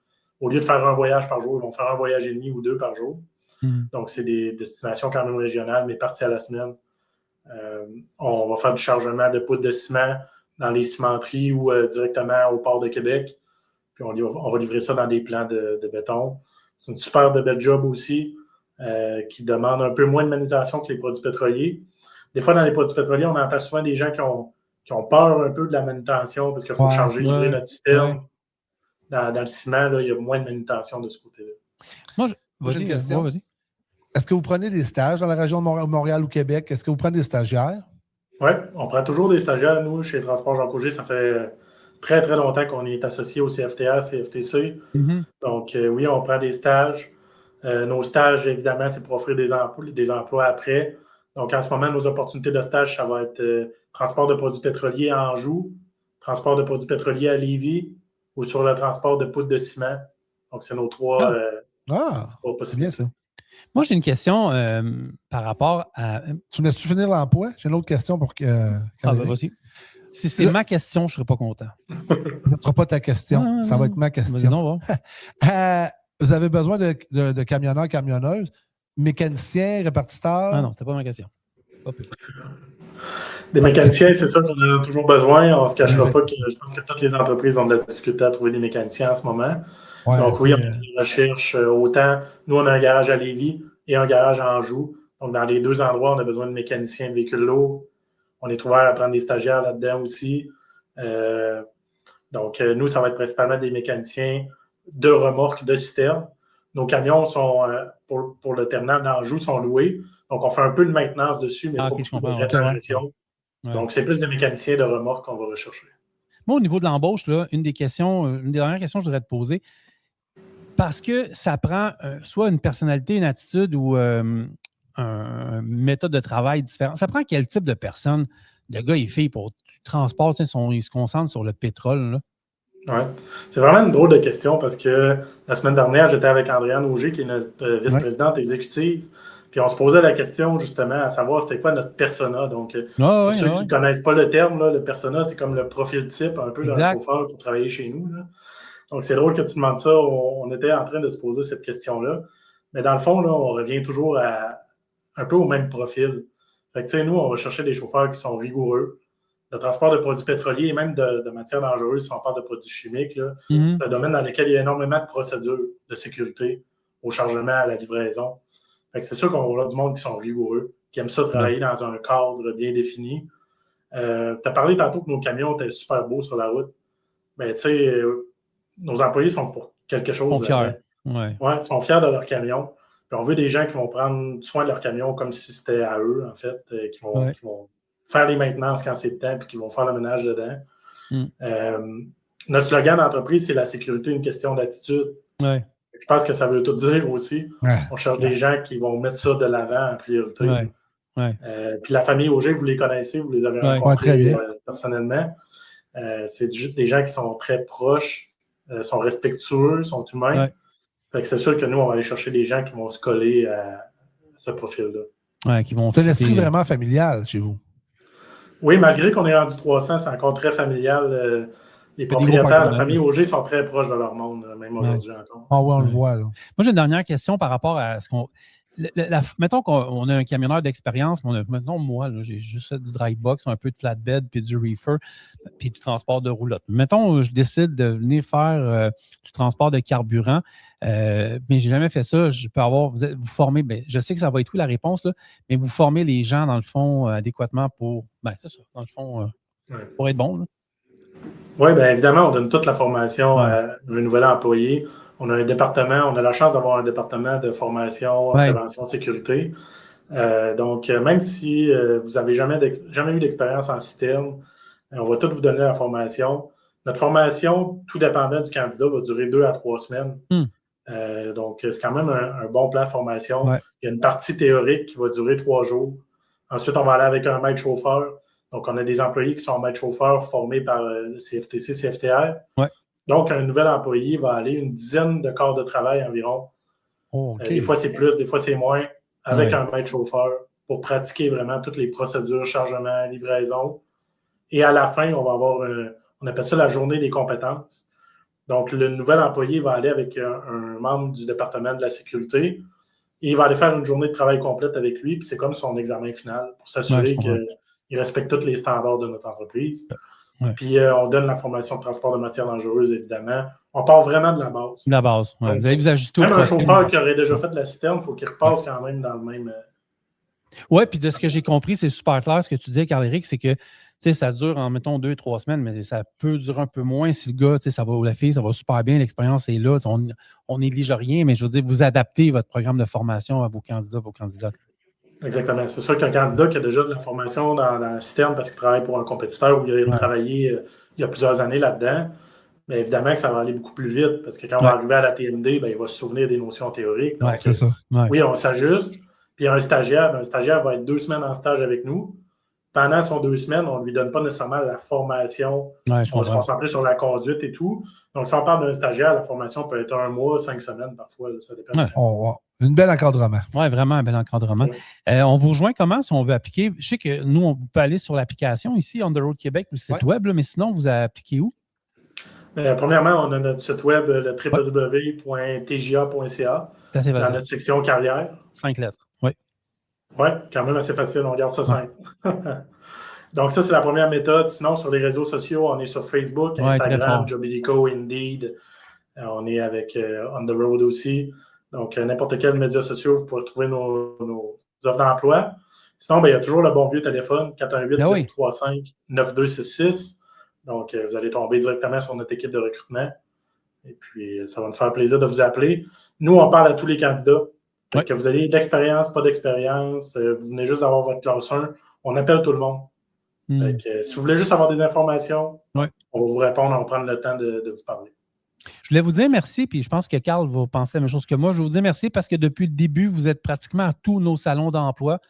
Au lieu de faire un voyage par jour, ils vont faire un voyage et demi ou 2 par jour. Donc, c'est des destinations quand même régionales, mais parties à la semaine. On va faire du chargement de poudre de ciment dans les cimenteries ou directement au port de Québec. Puis on va livrer ça dans des plants de béton. C'est une super belle job aussi qui demande un peu moins de manutention que les produits pétroliers. Des fois, dans les produits pétroliers, on entend souvent des gens qui ont peur un peu de la manutention parce qu'il faut charger, livrer notre système. Dans le ciment, là, il y a moins de manutention de ce côté-là. Moi, j'ai une question. Vas-y. Est-ce que vous prenez des stages dans la région de Montréal ou Québec? Est-ce que vous prenez des stagiaires? Oui, on prend toujours des stagiaires. Nous, chez Transport Jacques Auger, ça fait très, très longtemps qu'on est associé au CFTA, CFTC. Donc, oui, on prend des stages. Nos stages, évidemment, c'est pour offrir des emplois après. Donc, en ce moment, nos opportunités de stage, ça va être transport de produits pétroliers à Anjou, transport de produits pétroliers à Lévis ou sur le transport de poudre de ciment. Donc, c'est nos trois possibilités. Bien ça. Moi, j'ai une question par rapport à... Tu me laisses-tu finir l'emploi? J'ai une autre question pour que... vas-y. Si c'est ma question, je ne serai pas content. Ce ne sera pas ta question. Ça va être ma question. Non, vous avez besoin de camionneurs, camionneuses, mécaniciens, répartiteurs? Ah non, c'était pas ma question. Des mécaniciens, c'est sûr qu'on en a toujours besoin. On ne se cachera pas que je pense que toutes les entreprises ont de la difficulté à trouver des mécaniciens en ce moment. Ouais, donc oui, on a des recherches autant. Nous, on a un garage à Lévis et un garage à Anjou. Donc, dans les 2 endroits, on a besoin de mécaniciens de véhicules lourds. On est ouvert à prendre des stagiaires là-dedans aussi. Donc, nous, ça va être principalement des mécaniciens de remorques, de citernes. Nos camions sont, pour le terminal d'Anjou, sont loués. Donc, on fait un peu de maintenance dessus, mais pas beaucoup de réparation. Donc, c'est plus des mécaniciens de remorques qu'on va rechercher. Moi, au niveau de l'embauche, là, une des dernières questions que je voudrais te poser, parce que ça prend soit une personnalité, une attitude ou une méthode de travail différente. Ça prend quel type de personne, de gars et filles, pour du transport, ils se concentrent sur le pétrole, là? Oui, c'est vraiment une drôle de question parce que la semaine dernière, j'étais avec Andréane Auger, qui est notre vice-présidente exécutive, puis on se posait la question justement à savoir c'était quoi notre persona. Donc, pour ceux qui ne connaissent pas le terme, là, le persona, c'est comme le profil type un peu d'un chauffeur pour travailler chez nous, là. Donc, c'est drôle que tu demandes ça. On était en train de se poser cette question-là. Mais dans le fond, là, on revient toujours un peu au même profil. Fait que, tu sais, nous, on va chercher des chauffeurs qui sont rigoureux. Le transport de produits pétroliers et même de matières dangereuses, si on parle de produits chimiques, là, c'est un domaine dans lequel il y a énormément de procédures de sécurité au chargement, à la livraison. Fait que c'est sûr qu'on a du monde qui sont rigoureux, qui aiment ça travailler dans un cadre bien défini. Tu as parlé tantôt que nos camions étaient super beaux sur la route. Mais tu sais, nos employés sont pour quelque chose. Ils sont fiers. Ils sont fiers de leur camion. Puis on veut des gens qui vont prendre soin de leur camion comme si c'était à eux, en fait, qui vont faire les maintenances quand c'est le temps, puis qui vont faire le ménage dedans. Notre slogan d'entreprise, c'est la sécurité, une question d'attitude. Ouais. Je pense que ça veut tout dire aussi. Ouais. On cherche des gens qui vont mettre ça de l'avant en priorité. Ouais. Puis la famille Auger, vous les connaissez, vous les avez rencontrés personnellement. C'est des gens qui sont très proches, sont respectueux, sont humains. Ouais. Fait que c'est sûr que nous, on va aller chercher des gens qui vont se coller à ce profil-là. Ouais, qui vont c'est un esprit vraiment familial chez vous. Oui, malgré qu'on est rendu 300, c'est encore très familial. Les propriétaires, la famille Auger sont très proches de leur monde, même aujourd'hui encore. Ah oui, on le voit. Là. Moi, j'ai une dernière question par rapport à ce qu'on... mettons qu'on a un camionneur d'expérience, mettons, moi, là, j'ai juste fait du dry box, un peu de flatbed, puis du reefer, puis du transport de roulotte. Mettons, je décide de venir faire du transport de carburant, mais j'ai jamais fait ça. Je peux avoir... Vous formez... je sais que ça va être oui la réponse, là, mais vous formez les gens, dans le fond, adéquatement pour... c'est ça, dans le fond, pour être bon, là. Oui, bien évidemment, on donne toute la formation à un nouvel employé. On a un département, on a la chance d'avoir un département de formation, prévention, sécurité. Donc, même si vous n'avez jamais eu d'expérience en citerne, on va tout vous donner la formation. Notre formation, tout dépendant du candidat, va durer 2 à 3 semaines. Donc, c'est quand même un bon plan de formation. Ouais. Il y a une partie théorique qui va durer 3 jours. Ensuite, on va aller avec un maître chauffeur. Donc, on a des employés qui sont maîtres chauffeurs formés par le CFTC, CFTR. Ouais. Donc, un nouvel employé va aller une dizaine de quarts de travail environ. Des fois, c'est plus, des fois, c'est moins, avec un maître chauffeur pour pratiquer vraiment toutes les procédures, chargement, livraison. Et à la fin, on va avoir, on appelle ça la journée des compétences. Donc, le nouvel employé va aller avec un membre du département de la sécurité et il va aller faire une journée de travail complète avec lui, puis c'est comme son examen final pour s'assurer qu'il respecte tous les standards de notre entreprise. Ouais. Puis on donne la formation de transport de matières dangereuses, évidemment. On part vraiment de la base. De la base, oui. Vous allez vous ajuster même un chauffeur qui aurait déjà fait de la citerne, il faut qu'il repasse quand même dans le même... Oui, puis de ce que j'ai compris, c'est super clair ce que tu dis, Carl-Éric, c'est que ça dure en, mettons, 2-3 semaines, mais ça peut durer un peu moins si le gars, ça va, ou la fille, ça va super bien, l'expérience est là, on néglige rien, mais je veux dire, vous adaptez votre programme de formation à vos candidats, vos candidates. Exactement. C'est sûr qu'un candidat qui a déjà de la formation dans la citerne parce qu'il travaille pour un compétiteur ou il a travaillé il y a plusieurs années là-dedans, bien évidemment que ça va aller beaucoup plus vite parce que quand on va arriver à la TMD, il va se souvenir des notions théoriques. Donc, c'est ça. Oui, on s'ajuste. Puis un stagiaire va être 2 semaines en stage avec nous. Pendant son 2 semaines, on ne lui donne pas nécessairement la formation. On va se concentrer sur la conduite et tout. Donc, si on parle d'un stagiaire, la formation peut être 1 mois, 5 semaines parfois. Là, ça dépend. Un bel encadrement. Oui, vraiment un bel encadrement. On vous rejoint comment si on veut appliquer? Je sais que nous, on peut aller sur l'application ici, On the Road Québec, le site web, là, mais sinon, vous avez appliqué où? Premièrement, on a notre site web, le www.tja.ca, dans notre section carrière. 5 lettres. Oui, quand même assez facile, on garde ça simple. Donc, ça, c'est la première méthode. Sinon, sur les réseaux sociaux, on est sur Facebook, Instagram, Jobilico, Indeed. On est avec On the Road aussi. Donc, n'importe quel média social, vous pourrez trouver nos offres d'emploi. Sinon, il y a toujours le bon vieux téléphone, 418-935-9266. Donc, vous allez tomber directement sur notre équipe de recrutement. Et puis, ça va nous faire plaisir de vous appeler. Nous, on parle à tous les candidats. Que vous ayez d'expérience, pas d'expérience, vous venez juste d'avoir votre classe 1, on appelle tout le monde. Si vous voulez juste avoir des informations, on va vous répondre, on va prendre le temps de vous parler. Je voulais vous dire merci, puis je pense que Carl va penser la même chose que moi. Je vous dis merci parce que depuis le début, vous êtes pratiquement à tous nos salons d'emploi.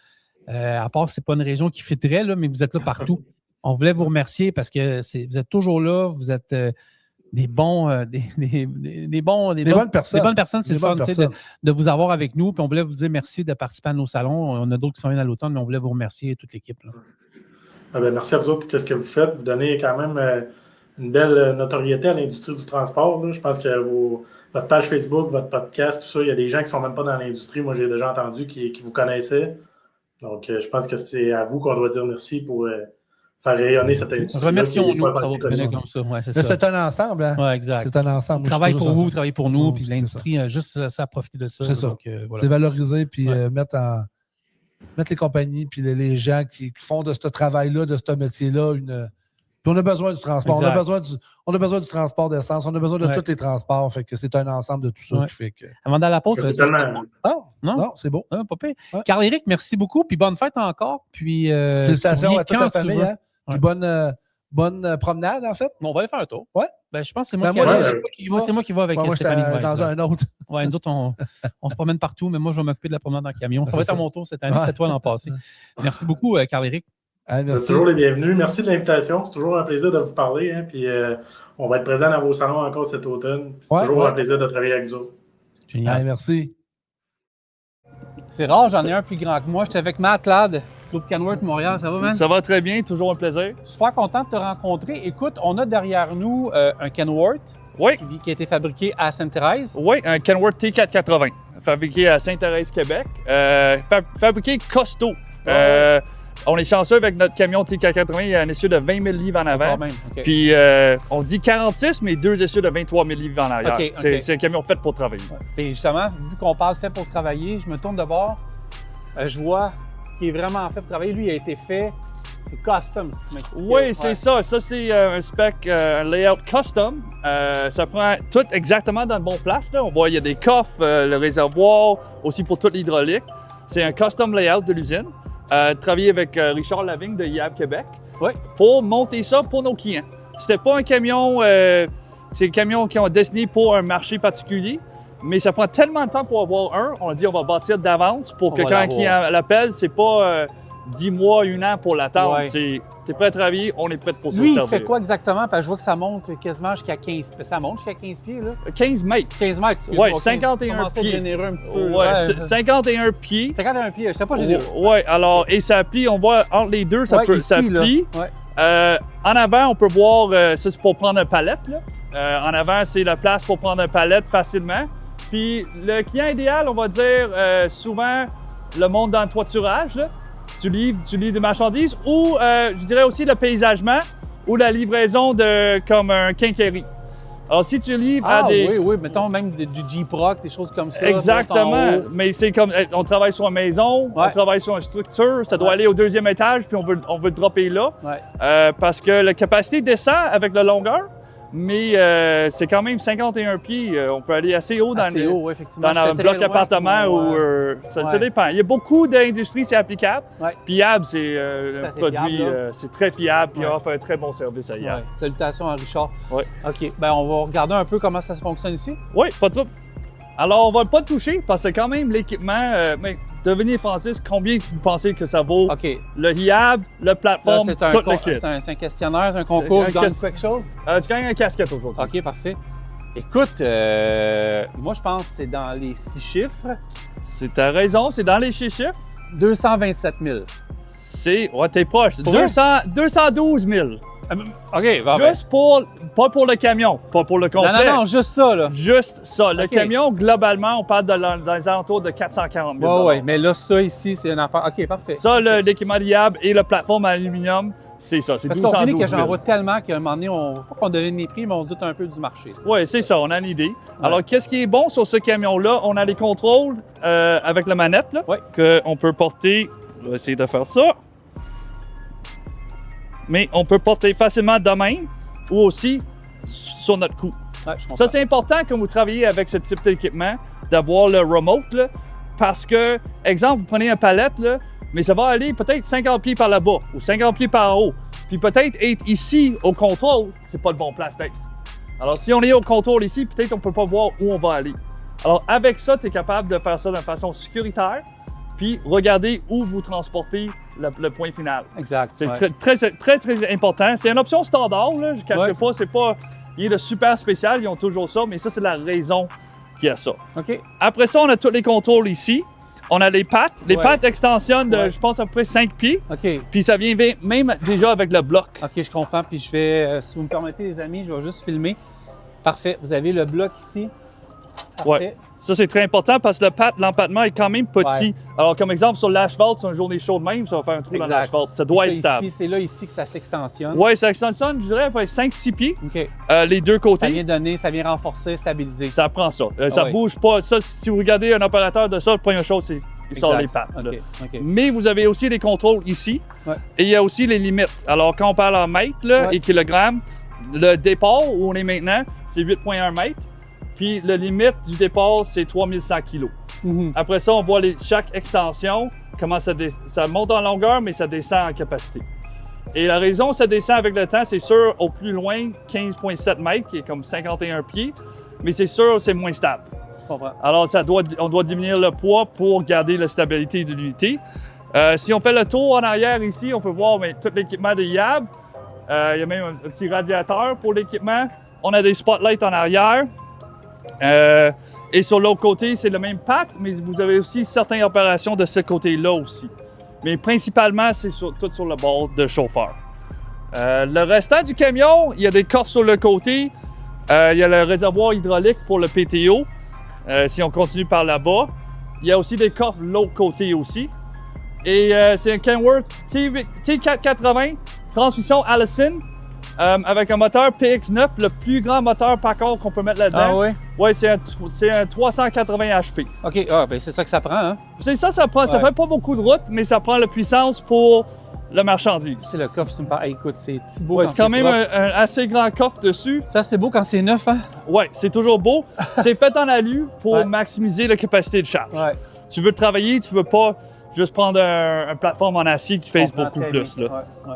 À part, ce n'est pas une région qui fitterait, là, mais vous êtes là partout. On voulait vous remercier parce que vous êtes toujours là, vous êtes... des bonnes personnes. Des bonnes personnes, c'est le fun de vous avoir avec nous. Puis on voulait vous dire merci de participer à nos salons. On a d'autres qui sont venus à l'automne, mais on voulait vous remercier, toute l'équipe. Merci à vous pour ce que vous faites. Vous donnez quand même une belle notoriété à l'industrie du transport. Là. Je pense que votre page Facebook, votre podcast, tout ça, il y a des gens qui ne sont même pas dans l'industrie. Moi, j'ai déjà entendu qui vous connaissaient. Donc, je pense que c'est à vous qu'on doit dire merci pour... faire rayonner cette industrie. Remercions-nous, ça va bien comme ça. C'est un ensemble. Hein? Oui, exact. C'est un ensemble. Travaille pour vous, travaille pour nous, puis l'industrie a juste ça à profiter de ça. C'est ça. C'est valoriser, puis mettre les compagnies, puis les gens qui font de ce travail-là, de ce métier-là, Puis on a besoin du transport. Exact. On a besoin du transport d'essence. On a besoin de tous les transports. Fait que c'est un ensemble de tout ça qui fait que. Avant d'aller à la pause, C'est tellement... Non, c'est beau. Ah, pas pire. Ouais. Carl-Éric, merci beaucoup. Puis bonne fête encore. Puis, Félicitations à toute la famille. Hein? Ouais. Puis bonne promenade, en fait. Bon, on va aller faire un tour. Ouais. Ben, je pense que c'est moi Ben, qui moi, vais. c'est moi qui va. C'est moi qui vais avec Moi, Stéphanie. j'étais dans un autre. Ouais, nous autres, on se promène partout, mais moi, je vais m'occuper de la promenade dans le camion. Ça C'est va être ça. à mon tour cette année, c'est toi l'an passé. Merci beaucoup, Carl-Éric. Allez, Vous êtes merci. toujours les bienvenus. Merci de l'invitation. C'est toujours un plaisir de vous parler. Hein, puis on va être présent dans vos salons encore cet automne. C'est toujours un plaisir de travailler avec vous. Génial. Allez, merci. C'est rare, j'en ai un plus grand que moi. J'étais avec Matt Ladd, Club Kenworth Montréal. Ça va, man? Ça va très bien, toujours un plaisir. Super content de te rencontrer. Écoute, on a derrière nous un Kenworth Oui, qui a été fabriqué à Sainte-Thérèse. oui, un Kenworth T480, fabriqué à Sainte-Thérèse, Québec. Fabriqué costaud. On est chanceux avec notre camion T480, il y a un essieu de 20 000 livres en avant. Quand même, OK. Puis on dit 46, mais 2 essieux de 23 000 livres en arrière. OK, C'est un camion fait pour travailler. Puis justement, vu qu'on parle fait pour travailler, je me tourne de bord, je vois qu'il est vraiment fait pour travailler. Lui, il a été fait, c'est custom, si tu m'expliques. Oui, c'est ça. Ça, c'est un spec, un layout custom. Ça prend tout exactement dans le bon place. Là. On voit, il y a des coffres, le réservoir, aussi pour toute l'hydraulique. C'est un custom layout de l'usine. Travaillé avec Richard Lavigne de IAB Québec pour monter ça pour nos clients. C'était pas un camion, c'est un camion qui est destiné pour un marché particulier, mais ça prend tellement de temps pour avoir un. On a dit on va bâtir d'avance pour que quand un client l'appelle, c'est pas 10 mois, 1 an pour l'attendre. Ouais. C'est t'es prêt à travailler, on est prêt pour se Lui, il servir. fait quoi exactement? Parce que je vois que ça monte quasiment jusqu'à 15 pieds. Ça monte jusqu'à 15 pieds, là? 15 mètres. 15 mètres, excuse-moi. Ouais, 51 Commencez à être pieds. généreux un petit peu. Ouais, là. 51 pieds. 51 pieds, j'étais pas généreux. Ouais, alors, et ça plie, on voit entre les deux, ça ici, là. plie. Ouais. En avant, on peut voir, ça c'est pour prendre un palette. Là. En avant, c'est la place pour prendre un palette facilement. Puis le client idéal, on va dire souvent le monde dans le toiturage. Là. Tu livres des marchandises ou je dirais aussi le paysagement ou la livraison de comme un quincaillerie. Alors si tu livres à des... Oui, mettons même du Jeep-Rock, des choses comme ça. Exactement, mais c'est comme, on travaille sur une maison, on travaille sur une structure, ça doit aller au 2e étage, puis on veut le dropper là, parce que la capacité descend avec la longueur, mais c'est quand même 51 pieds, on peut aller assez haut dans un bloc appartement ou ça dépend. Il y a beaucoup d'industries, c'est applicable, puis YAB, c'est un produit, c'est très fiable, puis on offre un très bon service à YAB. Salutations à Richard. Oui. OK, ben on va regarder un peu comment ça se fonctionne ici. Oui, pas trop. Alors, on va pas le toucher parce que quand même l'équipement, mais devinez Francis, combien vous pensez que ça vaut? OK. Le HIAB, le plateforme, tout le kit. C'est un questionnaire, c'est un concours, je gagne quelque chose? Tu gagnes un casquette aujourd'hui. OK, parfait. Écoute, moi je pense que c'est dans les 6 chiffres. T'as raison, c'est dans les chiffres. 227 000. T'es proche. 212 000. OK, Juste pas pour le camion, pas pour le complet. Non, juste ça, là. Juste ça. Le camion, globalement, on parle dans les alentours de 440 000 Oui, mais là, ça ici, c'est une affaire. OK, parfait. Ça, l'équipement d'IAB et la plateforme aluminium, c'est ça. C'est 212 000. Parce qu'on finit que j'en vois tellement qu'à un moment donné, pas qu'on devine les prix, mais on se doute un peu du marché. Oui, c'est ça, on a une idée. Alors, qu'est-ce qui est bon sur ce camion-là? On a les contrôles avec la manette, là, qu'on peut porter. On va essayer de faire ça. Mais on peut porter facilement de même ou aussi sur notre cou. Ça, c'est important quand vous travaillez avec ce type d'équipement, d'avoir le remote, là, parce que, exemple, vous prenez un palette, là, mais ça va aller peut-être 50 pieds par là-bas ou 50 pieds par haut. Puis peut-être être ici au contrôle, c'est pas le bon place d'être. Alors, si on est au contrôle ici, peut-être on peut pas voir où on va aller. Alors, avec ça, tu es capable de faire ça de façon sécuritaire, puis regardez où vous transportez le point final. Exact. C'est très important. C'est une option standard, là, je ne cacherai pas. C'est pas rien de super spécial, ils ont toujours ça, mais ça, c'est la raison qu'il y a ça. OK. Après ça, on a tous les contrôles ici. On a les pattes. Les pattes extensionnent de, je pense, à peu près 5 pieds. OK. Puis ça vient même déjà avec le bloc. OK, je comprends. Puis je vais, si vous me permettez, les amis, je vais juste filmer. Parfait. Vous avez le bloc ici. Oui, ça c'est très important parce que l'empattement est quand même petit. Ouais. Alors comme exemple sur l'asphalte, c'est une journée chaude même, ça va faire un trou dans l'asphalte. Ça doit être stable. C'est là ici que ça s'extensionne. Oui, ça s'extensionne, je dirais à peu près 5-6 pieds, OK. Les deux côtés. Ça vient renforcer, stabiliser. Ça prend ça. Ça bouge pas. Ça, si vous regardez un opérateur de ça, la première chose, c'est Il sort les pattes. OK. Mais vous avez aussi les contrôles ici. Ouais. Et il y a aussi les limites. Alors, quand on parle en mètres là, et kilogrammes, le départ où on est maintenant, c'est 8,1 mètres. Puis la limite du départ, c'est 3100 kilos. Après ça, on voit chaque extension, comment ça monte en longueur, mais ça descend en capacité. Et la raison ça descend avec le temps, c'est sûr, au plus loin, 15,7 mètres, qui est comme 51 pieds, mais c'est sûr, c'est moins stable. Je comprends. Alors, on doit diminuer le poids pour garder la stabilité de l'unité. Si on fait le tour en arrière ici, on peut voir tout l'équipement de YAB. Il y a même un petit radiateur pour l'équipement. On a des spotlights en arrière. Et sur l'autre côté, c'est le même pack, mais vous avez aussi certaines opérations de ce côté-là aussi. Mais principalement, c'est tout sur le bord de chauffeur. Le restant du camion, il y a des coffres sur le côté. Il y a le réservoir hydraulique pour le PTO. Si on continue par là-bas. Il y a aussi des coffres de l'autre côté aussi. Et c'est un Kenworth T480, transmission Allison, avec un moteur PX9, le plus grand moteur par contre qu'on peut mettre là-dedans. Ah oui? Oui, c'est un 380 HP. OK, ben c'est ça que ça prend, hein? C'est ça, ça fait pas beaucoup de route, mais ça prend la puissance pour la marchandise. C'est le coffre, tu me parles. Hey, écoute, c'est tout beau. Ouais, c'est quand même un assez grand coffre dessus. Ça, c'est beau quand c'est neuf, hein? Oui, c'est toujours beau. C'est fait en alu pour maximiser la capacité de charge. Ouais. Tu veux travailler, tu veux pas juste prendre un plateforme en acier qui pèse beaucoup plus. Là. Ouais.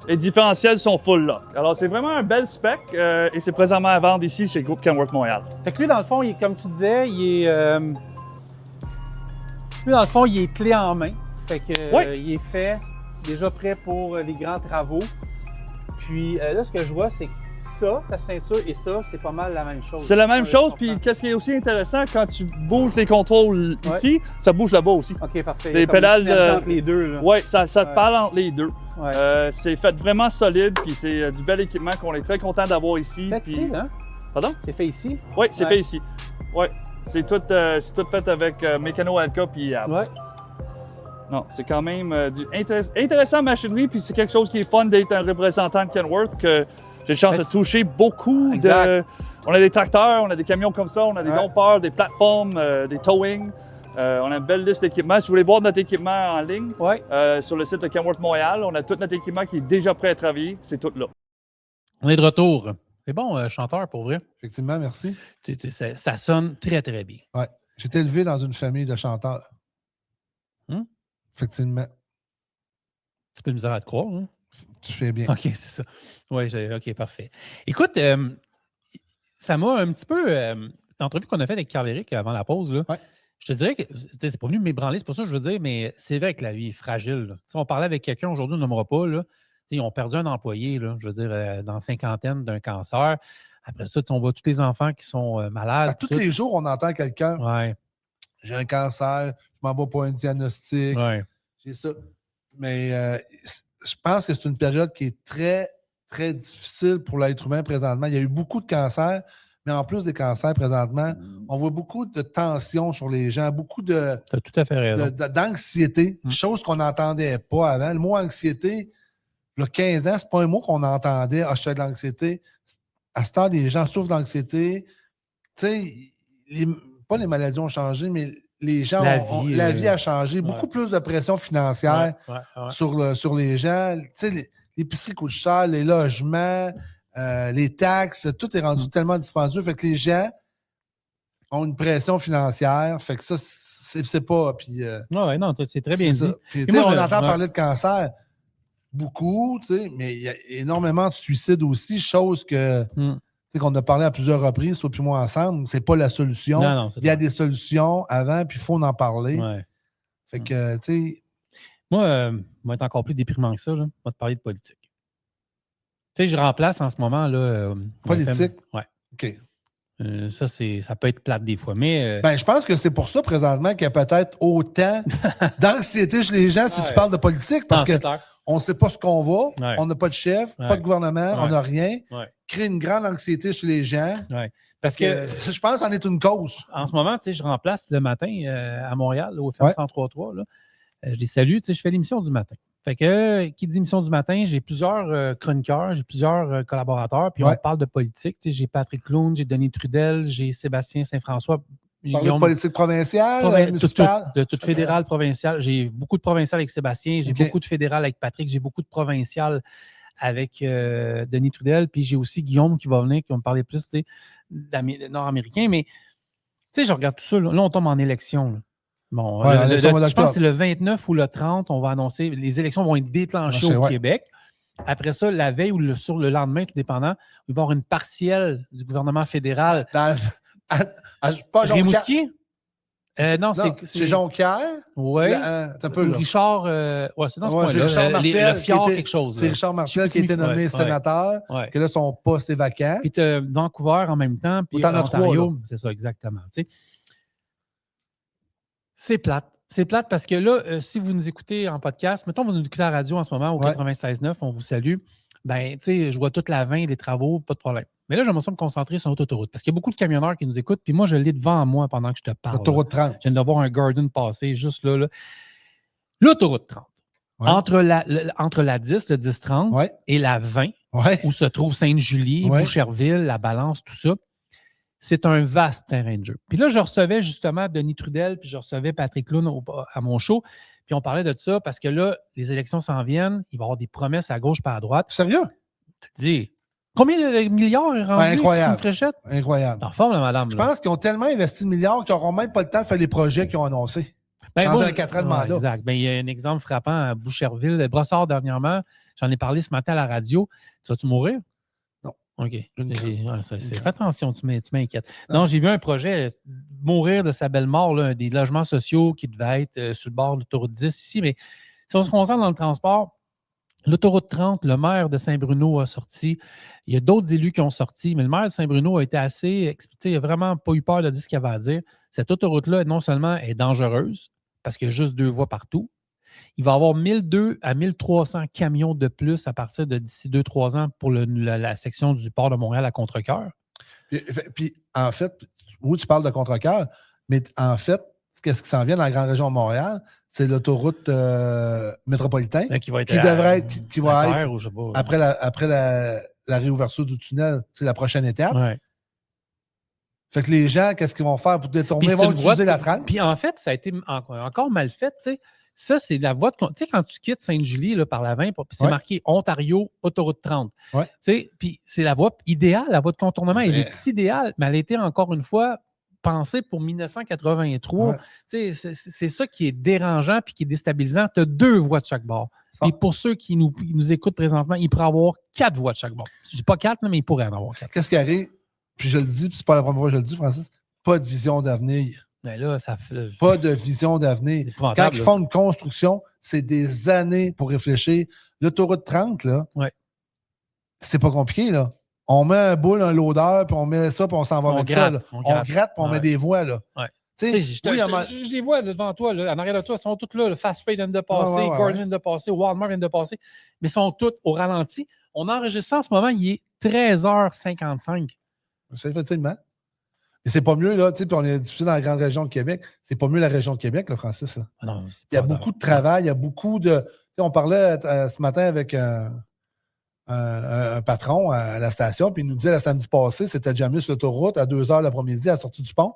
Les différentiels sont full lock. Alors, c'est vraiment un bel spec et c'est présentement à vendre ici chez Groupe Kenworth Montréal. Fait que lui, dans le fond, comme tu disais, il est... Lui, dans le fond, il est clé en main. Fait que il est fait, déjà prêt pour les grands travaux. Puis là, ce que je vois, c'est que ça, ta ceinture et ça, c'est pas mal la même chose. C'est la même chose, puis qu'est-ce qui est aussi intéressant, quand tu bouges les contrôles ici, ça bouge là-bas aussi. OK, parfait. Des pédales entre les deux. Oui, ça te parle entre les deux. Ouais. C'est fait vraiment solide, puis c'est du bel équipement qu'on est très content d'avoir ici. Fait ici, hein? Pardon? C'est fait ici? Oui, c'est fait ici. Oui, c'est tout fait avec Mécano Alca puis YAB. Ouais. Non, c'est quand même intéressant machinerie, puis c'est quelque chose qui est fun d'être un représentant de Kenworth, que j'ai chance de toucher beaucoup de... On a des tracteurs, on a des camions comme ça, on a des dompeurs, des plateformes, des towing. On a une belle liste d'équipements. Si vous voulez voir notre équipement en ligne, sur le site de Kenworth Montréal, on a tout notre équipement qui est déjà prêt à travailler. C'est tout là. On est de retour. C'est bon, chanteur, pour vrai. Effectivement, merci. Ça sonne très, très bien. Oui. J'ai été élevé dans une famille de chanteurs. Effectivement. Tu peux me dire à te croire, hein? Tu fais bien. OK, c'est ça. Oui, OK, parfait. Écoute, ça m'a un petit peu... l'entrevue qu'on a faite avec Carl-Éric avant la pause, là, je te dirais que c'est pas venu m'ébranler, c'est pour ça que je veux dire, mais c'est vrai que la vie est fragile. On parlait avec quelqu'un aujourd'hui, on ne nommera pas, là. Ils ont perdu un employé, là, je veux dire, dans la cinquantaine d'un cancer. Après ça, on voit tous les enfants qui sont malades. Tous les jours, on entend quelqu'un. Ouais. J'ai un cancer, je m'en vais pour un diagnostic. Ouais. J'ai ça. Mais je pense que c'est une période qui est très, très difficile pour l'être humain présentement. Il y a eu beaucoup de cancers, mais en plus des cancers présentement, on voit beaucoup de tensions sur les gens, beaucoup de. Tu as tout à fait raison. D'anxiété, chose qu'on n'entendait pas avant. Le mot anxiété, il y a 15 ans, c'est pas un mot qu'on entendait. Ah, je fais de l'anxiété. À ce temps, les gens souffrent d'anxiété. Tu sais, pas les maladies ont changé, mais les gens la vie a changé. Beaucoup plus de pression financière sur les gens. Tu sais, l'épicerie coûte cher, les logements, les taxes, tout est rendu tellement dispendieux. Fait que les gens ont une pression financière. Fait que ça, c'est pas. Puis, non, c'est très bien dit. Puis, on entend parler de cancer. Beaucoup, tu sais, mais il y a énormément de suicides aussi, chose que qu'on a parlé à plusieurs reprises, toi puis moi ensemble, c'est pas la solution. Non, il y a des solutions avant, puis il faut en parler. Ouais. Fait que, tu sais... Moi, moi, être encore plus déprimant que ça, là, on va te parler de politique. Tu sais, je remplace en ce moment, là... politique? Oui. OK. Ça peut être plate des fois, mais... Ben, je pense que c'est pour ça, présentement, qu'il y a peut-être autant d'anxiété chez les gens si tu parles de politique, parce que on ne sait pas ce qu'on va, on n'a pas de chef, pas de gouvernement, on n'a rien. Crée une grande anxiété chez les gens. Parce que je pense que c'en est une cause. En ce moment, tu sais, je remplace le matin à Montréal, au FM 103.3. Je les salue, tu sais, je fais l'émission du matin. Fait que, qui dit émission du matin, j'ai plusieurs chroniqueurs, j'ai plusieurs collaborateurs, puis on parle de politique. Tu sais, j'ai Patrick Clown, j'ai Denis Trudel, j'ai Sébastien Saint-François, Parler de politique provinciale, municipale? De toute fédérale, provinciale. J'ai beaucoup de provinciales avec Sébastien, j'ai beaucoup de fédérales avec Patrick, j'ai beaucoup de provinciales avec Denis Trudel, puis j'ai aussi Guillaume qui va venir, qui va me parler plus nord-américain, mais tu sais, je regarde tout ça. Là, on tombe en élection. Là. Bon, je pense que c'est le 29 ou le 30, on va annoncer, les élections vont être déclenchées au Québec. Après ça, la veille ou sur le lendemain, tout dépendant, il va y avoir une partielle du gouvernement fédéral. Pas Rimouski? Non, c'est Jonquière. Oui. Richard. C'est dans ce coin-là. Richard Martel, le Fjord, quelque chose. C'est Richard Martel qui a été nommé sénateur, que là, son poste est vacant. Puis tu as Vancouver en même temps, puis Ontario. C'est ça, exactement. T'sais. C'est plate. C'est plate parce que là, si vous nous écoutez en podcast, mettons vous nous écoutez à la radio en ce moment, au 96.9, on vous salue. Ben, tu sais, je vois toute la 20 des travaux, pas de problème. Mais là, j'aimerais ça me concentrer sur l'autoroute. Parce qu'il y a beaucoup de camionneurs qui nous écoutent, puis moi, je l'ai devant moi pendant que je te parle. L'autoroute 30. Je viens d'avoir un Garden passé juste là. L'autoroute 30. Ouais. Entre la 10, le 10-30, et la 20, où se trouve Sainte-Julie, Boucherville, La Balance, tout ça, c'est un vaste terrain de jeu. Puis là, je recevais justement Denis Trudel, puis je recevais Patrick Loun à mon show, puis on parlait de ça parce que là, les élections s'en viennent, il va y avoir des promesses à gauche et à droite. Sérieux? Je te dis, combien de milliards est rendu? Incroyable. Une fréchette? Incroyable. En forme, la madame. Je pense qu'ils ont tellement investi de milliards qu'ils n'auront même pas le temps de faire les projets qu'ils ont annoncés. Dans un 4 ans de mandat. Exact. Ben, il y a un exemple frappant à Boucherville. Brossard, dernièrement, j'en ai parlé ce matin à la radio. Tu vas-tu mourir? Non. OK. Fais attention, tu m'inquiètes. Non, j'ai vu un projet mourir de sa belle mort, là, des logements sociaux qui devaient être sur le bord de l'autoroute 10 ici. Mais si on se concentre dans le transport, l'autoroute 30, le maire de Saint-Bruno a sorti. Il y a d'autres élus qui ont sorti, mais le maire de Saint-Bruno a été assez expliqué. Il n'a vraiment pas eu peur de dire ce qu'il avait à dire. Cette autoroute-là, non seulement est dangereuse, parce qu'il y a juste 2 voies partout, il va y avoir 1200 à 1300 camions de plus à partir de d'ici 2-3 ans pour la section du port de Montréal à Contrecœur. Puis, en fait, oui, tu parles de Contrecœur, mais en fait, qu'est-ce qui s'en vient dans la grande région de Montréal? C'est l'autoroute métropolitaine qui va être après la réouverture du tunnel. C'est la prochaine étape. Ouais. Fait que les gens, qu'est-ce qu'ils vont faire pour détourner? Ils vont utiliser la 30. Puis en fait, ça a été encore mal fait. T'sais. Ça, c'est la voie de... Tu sais, quand tu quittes Sainte-Julie là, par la 20, c'est marqué Ontario, autoroute 30. Puis c'est la voie idéale, la voie de contournement. Elle est idéale, mais elle a été encore une fois pensée pour 1983. C'est ça qui est dérangeant puis qui est déstabilisant. Tu as 2 voies de chaque bord. Et pour ceux qui nous écoutent présentement, il pourrait y avoir 4 voies de chaque bord. Je dis pas 4, mais il pourrait en avoir 4. Qu'est-ce qui arrive? Puis je le dis, puis c'est pas la première fois que je le dis, Francis, pas de vision d'avenir. Mais là, pas de vision d'avenir. Quand ils font une construction, c'est des années pour réfléchir. L'autoroute 30, là, c'est pas compliqué, là. On met un boule, un loader, puis on met ça, puis on s'en va avec ça. Là. On gratte, puis on met des voies, là. Je les vois devant toi, là, en arrière de toi, ils sont tous là. Le Fast Food vient de passer, Gordon vient de passer, Walmart vient de passer, mais ils sont tous au ralenti. On enregistre ça en ce moment, il est 13h55. C'est effectivement. Mais c'est pas mieux, là, tu sais, puis on est diffusé dans la grande région de Québec. C'est pas mieux la région de Québec, là, Francis. Là. Non, il y a beaucoup de travail, il y a beaucoup de. Tu sais, on parlait ce matin avec un patron à la station, puis il nous disait, le samedi passé, c'était déjà mieux sur l'autoroute à 2h l'après-midi à la sortie du pont.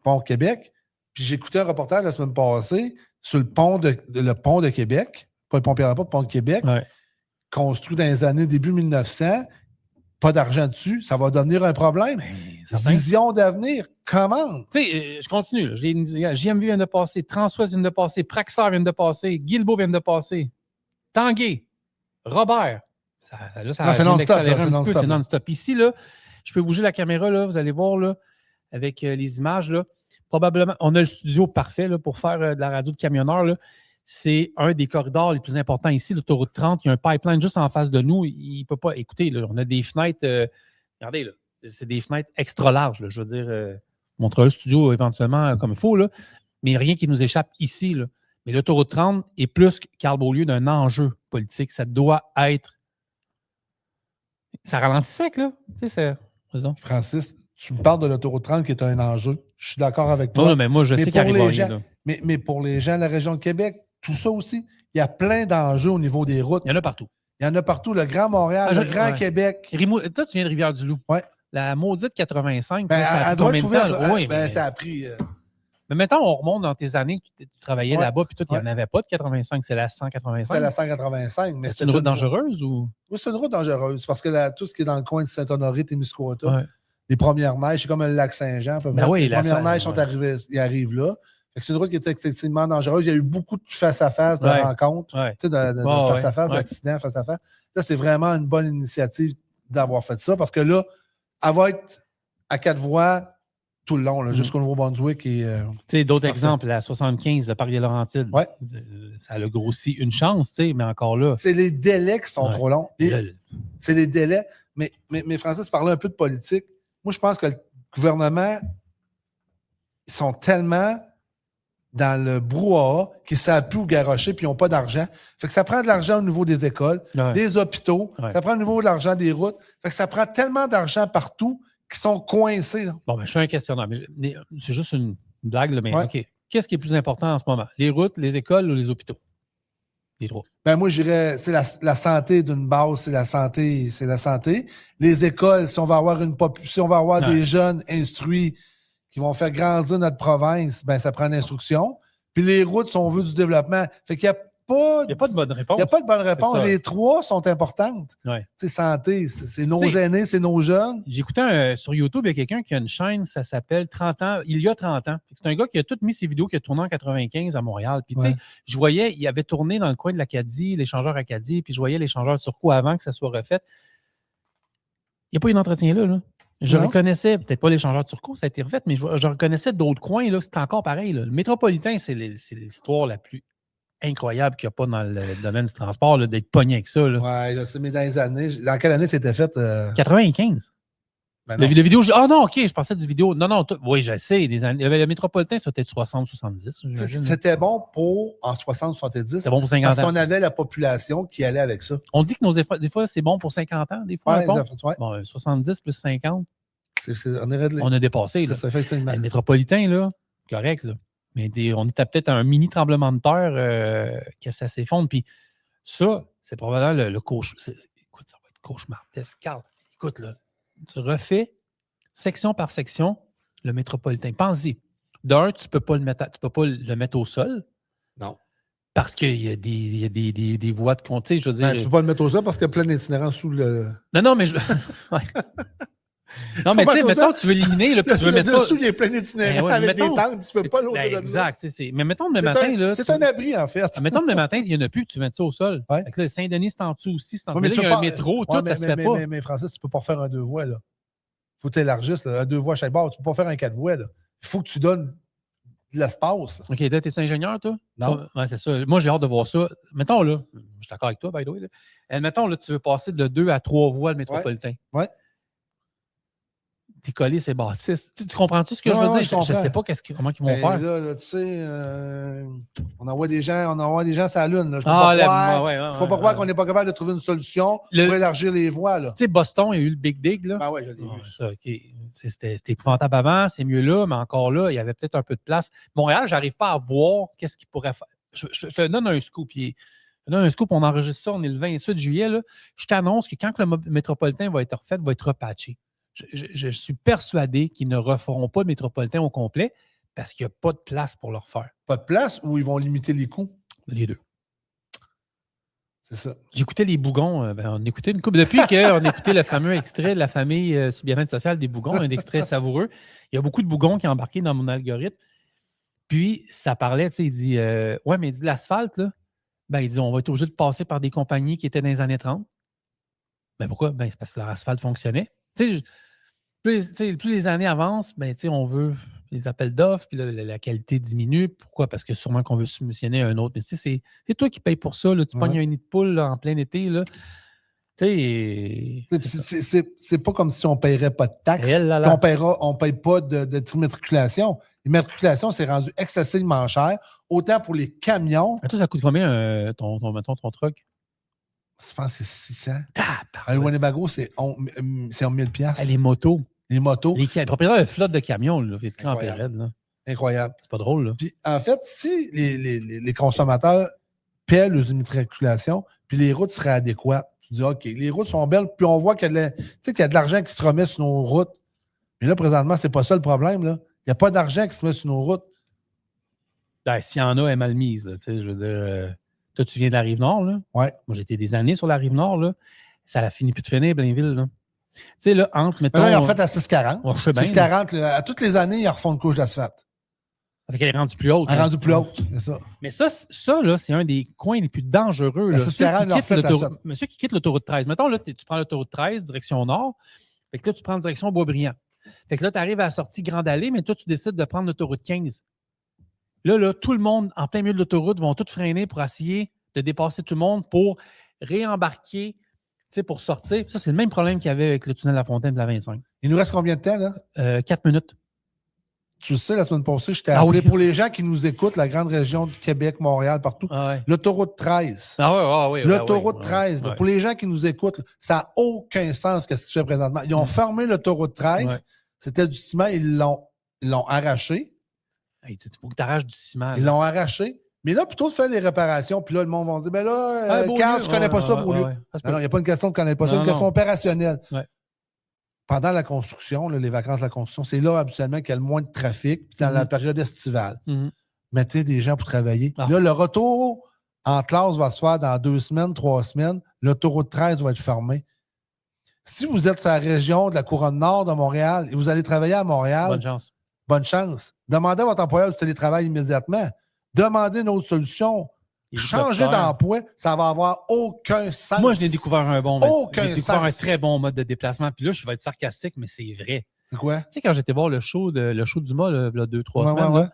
Pont Québec. Puis j'ai écouté un reportage la semaine passée sur le pont de Québec, pas le pont Pierre-Laporte, le pont de Québec, construit dans les années début 1900. Pas d'argent dessus, ça va devenir un problème. Vision d'avenir, comment? Tu sais, je continue. JMV vient de passer, Transwest vient de passer, Praxair vient de passer, Guilbeault vient de passer, Tanguay, Robert. C'est non-stop. C'est non-stop. Ici, là, je peux bouger la caméra, là, vous allez voir là, avec les images. Là, probablement, on a le studio parfait là, pour faire de la radio de camionneur. Là. C'est un des corridors les plus importants ici, l'autoroute 30. Il y a un pipeline juste en face de nous. Il ne peut pas. Écoutez, là, on a des fenêtres. Regardez, là, c'est des fenêtres extra larges. Là, je veux dire, on montrera le studio éventuellement comme il faut, là, mais rien qui nous échappe ici. Là. Mais l'autoroute 30 est plus, Carl Beaulieu, d'un enjeu politique. Ça doit être. Ça ralentit sec, là. Tu sais, c'est. Francis, tu me parles de l'autoroute 30 qui est un enjeu. Je suis d'accord avec toi. Non, mais moi, je sais qu'il arrive rien. Mais pour les gens de la région de Québec, tout ça aussi, il y a plein d'enjeux au niveau des routes. Il y en a partout. Il y en a partout. Le Grand Montréal, le Grand Québec. Toi, tu viens de Rivière-du-Loup. Oui. La maudite 85, Ben, ça a elle pris doit combien être de temps? ouverte. là? Oui, Ben, mais, ça a pris. mais mettons, on remonte dans tes années que tu travaillais Ouais. là-bas, puis tout, il n'y en Ouais. avait pas de 85, c'est la 185. C'était la 185. Mais C'est une route dangereuse ou? Oui, c'est une route dangereuse parce que tout ce qui est dans le coin de Saint-Honoré, Témiscouata, Ouais. les premières neiges, c'est comme le lac Saint-Jean. À peu Ben près. oui, les la premières Saint- neiges sont ouais. arrivées, ils arrivent là. Fait que c'est une route qui est excessivement dangereuse. Il y a eu beaucoup de face-à-face, de Ouais. rencontres, Ouais. tu sais, de Ouais, face-à-face, ouais. d'accidents face-à-face. Là, c'est vraiment une bonne initiative d'avoir fait ça parce que là, elle va être à 4 voies tout le long, là, jusqu'au Nouveau-Brunswick. Tu sais, d'autres Parfait. exemples, la 75, le parc des Laurentides. Ouais. Ça a grossi une chance, tu sais, mais encore là. C'est les délais qui sont Ouais. trop longs. Et Là, c'est les délais. Mais Francis, tu parlais un peu de politique. Moi, je pense que le gouvernement, ils sont tellement dans le brouhaha qu'ils ne savent plus où garrocher puis ils n'ont pas d'argent. Fait que ça prend de l'argent au niveau des écoles, Ouais. des hôpitaux, Ouais. ça prend au niveau de l'argent des routes. Fait que ça prend tellement d'argent partout qu'ils sont coincés. Là. Bon, ben, je suis un questionnaire. Mais c'est juste une blague, là, mais Ouais. OK. Qu'est-ce qui est plus important en ce moment? Les routes, les écoles ou les hôpitaux? Les trois. Ben moi, je dirais, c'est la santé d'une base, c'est la santé. Les écoles, si on va avoir Ouais. des jeunes instruits qui vont faire grandir notre province, ben ça prend l'instruction. Puis les routes, si on veut du développement. Fait qu'il n'y a pas Il n'y a pas de bonne réponse. il n'y a pas de bonne réponse. ça. Les trois sont importantes. Ouais. Tu sais, santé, c'est nos Tu sais, aînés, c'est nos jeunes. J'écoutais sur YouTube, il y a quelqu'un qui a une chaîne, ça s'appelle 30 ans, il y a 30 ans. C'est un gars qui a tout mis ses vidéos qu'il a tournées en 95 à Montréal. Puis, tu sais, Ouais. je voyais, il avait tourné dans le coin de l'Acadie, l'échangeur Acadie, puis je voyais l'échangeur Turcot avant que ça soit refait. Il n'y a pas eu d'entretien là. Je Non. reconnaissais, peut-être pas l'échangeur Turcot, ça a été refait, mais je reconnaissais d'autres coins, là, c'était encore pareil. Là. Le métropolitain, c'est l'histoire la plus incroyable qu'il n'y a pas dans le domaine du transport, là, d'être pogné avec ça. Là. Ouais, là, c'est mais dans les années. Dans quelle année c'était fait? 95. Ben non. La vidéo, ah non, OK, je pensais du vidéo. Non, oui, je sais. Le métropolitain, c'était 60-70, j'imagine. C'était bon en 60-70. C'était bon pour 50 Parce ans. qu'on avait la population qui allait avec ça. On dit que nos efforts, des fois, c'est bon pour 50 ans, des fois, Ouais, un pont. ouais. Bon, 70 plus 50, On est réglé. on a dépassé. C'est Là. ça, effectivement. Le métropolitain, là, correct, là. Mais on était peut-être à un mini tremblement de terre que ça s'effondre. Puis ça, c'est probablement le cauchemar. Écoute, ça va être cauchemardesque. Carl, écoute, là, tu refais section par section le métropolitain. Pense-y. D'un, tu ne peux pas le mettre au sol. Non. Parce qu'il y a des voies de compte. Je veux dire. Ben, tu peux pas le mettre au sol parce qu'il y a plein d'itinérants sous le. Non, mais je. Ouais. Non, mais tu sais, mettons, tu veux l'éliminer, là, puis tu veux mettre ça. Dessous, il y a plein d'itinérants Ben ouais, avec mettons- des tentes. Tu peux pas l'autre Ben, de là. exact. Mais mettons, le matin, là. C'est un abri, en fait. Mettons, le matin, il n'y en a plus, tu mets ça au sol. Ouais. Fait que là, Saint-Denis, c'est en dessous aussi. C'est en Ouais, dessous. tu Il y a peux un pas- métro, Ouais, tout, ça se fait pas. Mais Francis, tu peux pas refaire un 2 voies, là. Faut que tu élargisses, là. Un 2 voies à chaque bord. Tu peux pas faire un 4 voies, là. Il faut que tu donnes de l'espace. OK, là, t'es ingénieur, toi? Non. Ouais, c'est ça. Moi, j'ai hâte de voir ça. Mettons, là, je suis d'accord avec toi, by the way. Là. Mettons, là, tu veux passer de 2 à 3 voies le métropolitain. Ouais. T'es collé, c'est bâtisse. Tu comprends-tu ce que Ouais, je veux ouais, dire? je comprends. Je sais pas comment ils vont Ben, faire. là, tu sais, on envoie des gens sur la Lune. Là. Je peux Ah, pas là, croire, ouais, faut pas croire qu'on n'est pas capable de trouver une solution pour élargir les voies. Là. Tu sais, Boston, il y a eu le Big Dig, là. Ben ouais, je l'ai Ah, vu. ça, OK. C'était épouvantable avant, c'est mieux là, mais encore là, il y avait peut-être un peu de place. Montréal, j'arrive pas à voir qu'est-ce qu'il pourrait faire. Je te donne un scoop. On enregistre ça, on est le 28 juillet. Là. Je t'annonce que quand le métropolitain va être refait, va être repatché. Je suis persuadé qu'ils ne referont pas le métropolitain au complet parce qu'il n'y a pas de place pour le refaire. Pas de place ou ils vont limiter les coûts? Les deux. C'est ça. J'écoutais les Bougons. On écoutait une couple. Depuis qu'on écoutait le fameux extrait de la famille sous bien-être social des Bougons, un extrait savoureux, il y a beaucoup de Bougons qui ont embarqué dans mon algorithme. Puis, ça parlait, tu sais, il dit ouais, mais il dit l'asphalte, là, ben, il dit on va être obligé de passer par des compagnies qui étaient dans les années 30. Ben, pourquoi? Ben, c'est parce que leur asphalte fonctionnait. Tu sais, plus les années avancent, ben, tu sais, on veut les appels d'offres, puis là, la qualité diminue. Pourquoi? Parce que sûrement qu'on veut subventionner un autre. Mais tu sais, c'est toi qui payes pour ça. Là. Tu pognes un nid de poule là, en plein été. Là. Tu sais. C'est pas comme si on ne paierait pas de taxes. On ne paye pas d'immatriculation. L'immatriculation, c'est rendu excessivement cher, autant pour les camions. À toi, ça coûte combien ton truck? Je pense que c'est 600. À le Winnebago, c'est 1000 $. Les motos. Les motos. Les propriétaires de flotte de camions, là, c'est Incroyable. là. Incroyable. C'est pas drôle, là. Puis, en fait, si les consommateurs paient les immatriculations, puis les routes seraient adéquates, Tu dis, OK, les routes sont belles, puis on voit qu'il y a de l'argent qui se remet sur nos routes. Mais là, présentement, c'est pas ça le problème. Là. Il n'y a pas d'argent qui se met sur nos routes. Ben, s'il y en a, elle est mal mise. Je veux dire, toi, tu viens de la Rive-Nord. Là. Ouais. Moi, j'ai été des années sur la Rive-Nord. Là. Ça a fini plus de finir, Blainville. Là. Tu sais, là, entre, mettons... Là, ils ont fait à 640. Ouais, je sais bien, 640, à toutes les années, ils refont une couche d'asphalte. Fait qu'elle est rendue plus haute. Elle est rendue plus haute, c'est ça. Mais ça là, c'est un des coins les plus dangereux. Là. Ceux qui quittent l'autoroute 13. Mettons, là, tu prends l'autoroute 13, direction nord. Fait que là, tu prends direction Boisbriand. Fait que là, tu arrives à la sortie Grande Allée, mais toi, tu décides de prendre l'autoroute 15. Là, tout le monde, en plein milieu de l'autoroute, vont tout freiner pour essayer de dépasser tout le monde pour réembarquer, pour sortir. Ça, c'est le même problème qu'il y avait avec le tunnel La Fontaine de la 25. Il nous reste combien de temps, là? 4 minutes. Tu sais, la semaine passée, je t'ai appelé pour les gens qui nous écoutent, la grande région du Québec, Montréal, partout. L'autoroute 13. L'autoroute 13. Pour les gens qui nous écoutent, ça n'a aucun sens ce qui se fait présentement. Ils ont fermé l'autoroute 13. Ouais. C'était du ciment. Ils l'ont arraché. Il faut que tu arraches du ciment. Ils l'ont arraché. Mais là, plutôt de faire les réparations, puis là, le monde va dire, ben là, Carl, tu ne connais pas ça, Beaulieu. Non, il n'y a pas une question de ne connaître pas ça, c'est une question opérationnelle. Ouais. Pendant la construction, là, les vacances de la construction, c'est là habituellement qu'il y a le moins de trafic, puis dans la période estivale. Mettez des gens pour travailler. Là, le retour en classe va se faire dans 2 semaines, 3 semaines. L'autoroute 13 va être fermée. Si vous êtes sur la région de la couronne nord de Montréal et vous allez travailler à Montréal, bonne chance. Bonne chance. Demandez à votre employeur du télétravail immédiatement. Demandez une autre solution. Changer d'emploi, ça va avoir aucun sens. Moi, je l'ai découvert un bon mode. J'ai découvert un très bon mode de déplacement. Puis là, je vais être sarcastique, mais c'est vrai. C'est quoi? Tu sais, quand j'étais voir le show du mois, là, 2-3 semaines. Ouais.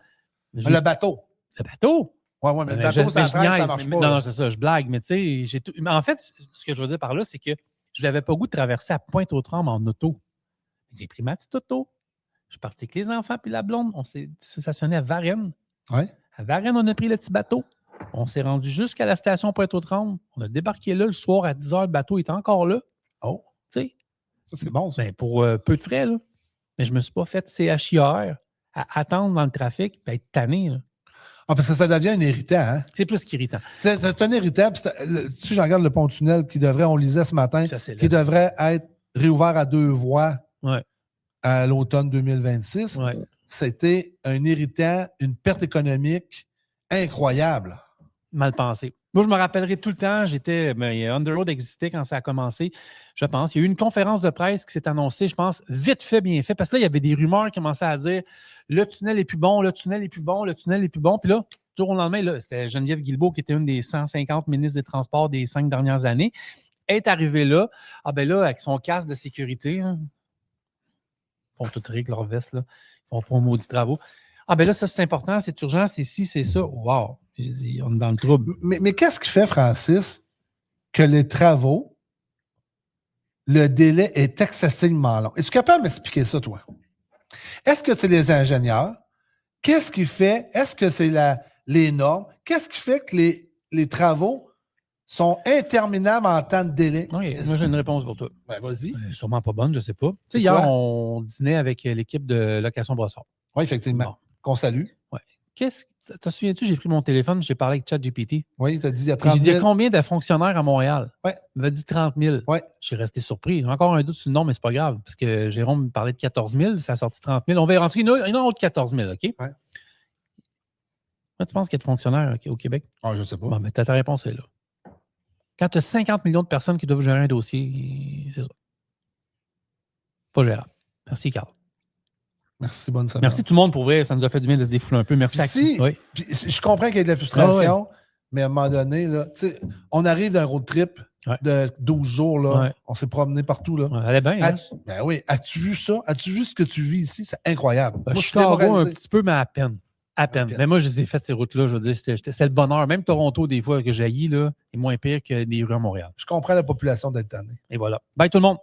Là, le bateau. Le bateau? Oui, mais le bateau, ça marche pas. Non, c'est ça, je blague. Mais tu sais, mais en fait, ce que je veux dire par là, c'est que je n'avais pas le goût de traverser à Pointe-aux-Trembles en auto. J'ai pris ma petite auto. Je suis parti avec les enfants puis la blonde. On s'est stationné à Varennes. Ouais. À Varennes, on a pris le petit bateau. On s'est rendu jusqu'à la station Pointe-aux-Trembles. On a débarqué là le soir à 10 h. Le bateau était encore là. Oh. Tu sais. Ça, c'est bon, ça. Ben, pour peu de frais, là. Mais je ne me suis pas fait CHIR à attendre dans le trafic et être tanné. Là. Ah, parce que ça devient un irritant, hein? C'est plus qu'irritant. C'est un irritant. Si je regarde le pont-tunnel qui devrait, on lisait ce matin, qui devrait être réouvert à 2 voies à l'automne 2026, c'était un irritant, une perte économique incroyable. Mal pensé. Moi, je me rappellerai tout le temps, Underroad existait quand ça a commencé, je pense. Il y a eu une conférence de presse qui s'est annoncée, je pense, vite fait, bien fait, parce que là, il y avait des rumeurs qui commençaient à dire le tunnel est plus bon, le tunnel est plus bon, le tunnel est plus bon. Puis là, du jour au lendemain, là, c'était Geneviève Guilbeault, qui était une des 150 ministres des Transports des 5 dernières années, est arrivée là. Ah ben là, avec son casque de sécurité, hein, ils font tout rire avec leur veste, là. Ils font pas un maudit travaux. Ah ben là, ça c'est important, c'est urgent, c'est ci, c'est ça. Wow! J'ai dit, on est dans le trouble. Mais qu'est-ce qui fait, Francis, que les travaux, le délai est excessivement long? Es-tu capable de m'expliquer ça, toi? Est-ce que c'est les ingénieurs? Qu'est-ce qui fait? Est-ce que c'est les normes? Qu'est-ce qui fait que les travaux sont interminables en temps de délai? Oui, moi j'ai une réponse pour toi. Ben, vas-y. Sûrement pas bonne, je ne sais pas. Tu sais, hier, on dînait avec l'équipe de Location Brossard. Oui, effectivement. Bon. Qu'on salue. Oui. Te souviens-tu, j'ai pris mon téléphone, j'ai parlé avec ChatGPT. Oui, il t'a dit il y a 30 000. J'ai dit combien de fonctionnaires à Montréal? Oui. Il m'a dit 30 000. Oui. Je suis resté surpris. J'ai encore un doute sur le nom, mais c'est pas grave. Parce que Jérôme me parlait de 14 000, ça a sorti 30 000. On va rentrer une autre 14 000, OK? Oui. Tu penses qu'il y a de fonctionnaires au Québec? Ah, je ne sais pas. Bon, mais ta réponse est là. Quand tu as 50 millions de personnes qui doivent gérer un dossier, c'est ça. Pas gérable. Merci, Carl. Merci, bonne semaine. Merci tout le monde pour vrai. Ça nous a fait du bien de se défouler un peu. Merci à qui. Oui. Je comprends qu'il y ait de la frustration, mais à un moment donné, là, on arrive d'un road trip de 12 jours. Là, on s'est promené partout. Là. Elle est bien. Ben oui. As-tu vu ça? As-tu vu ce que tu vis ici? C'est incroyable. Moi, je suis Chicago un petit peu, mais à peine. À peine. Mais moi, je les ai faites, ces routes-là. Je veux dire, c'est le bonheur. Même Toronto, des fois, que j'haïs, là, est moins pire que des rues à Montréal. Je comprends la population d'être tannée. Et voilà. Bye tout le monde.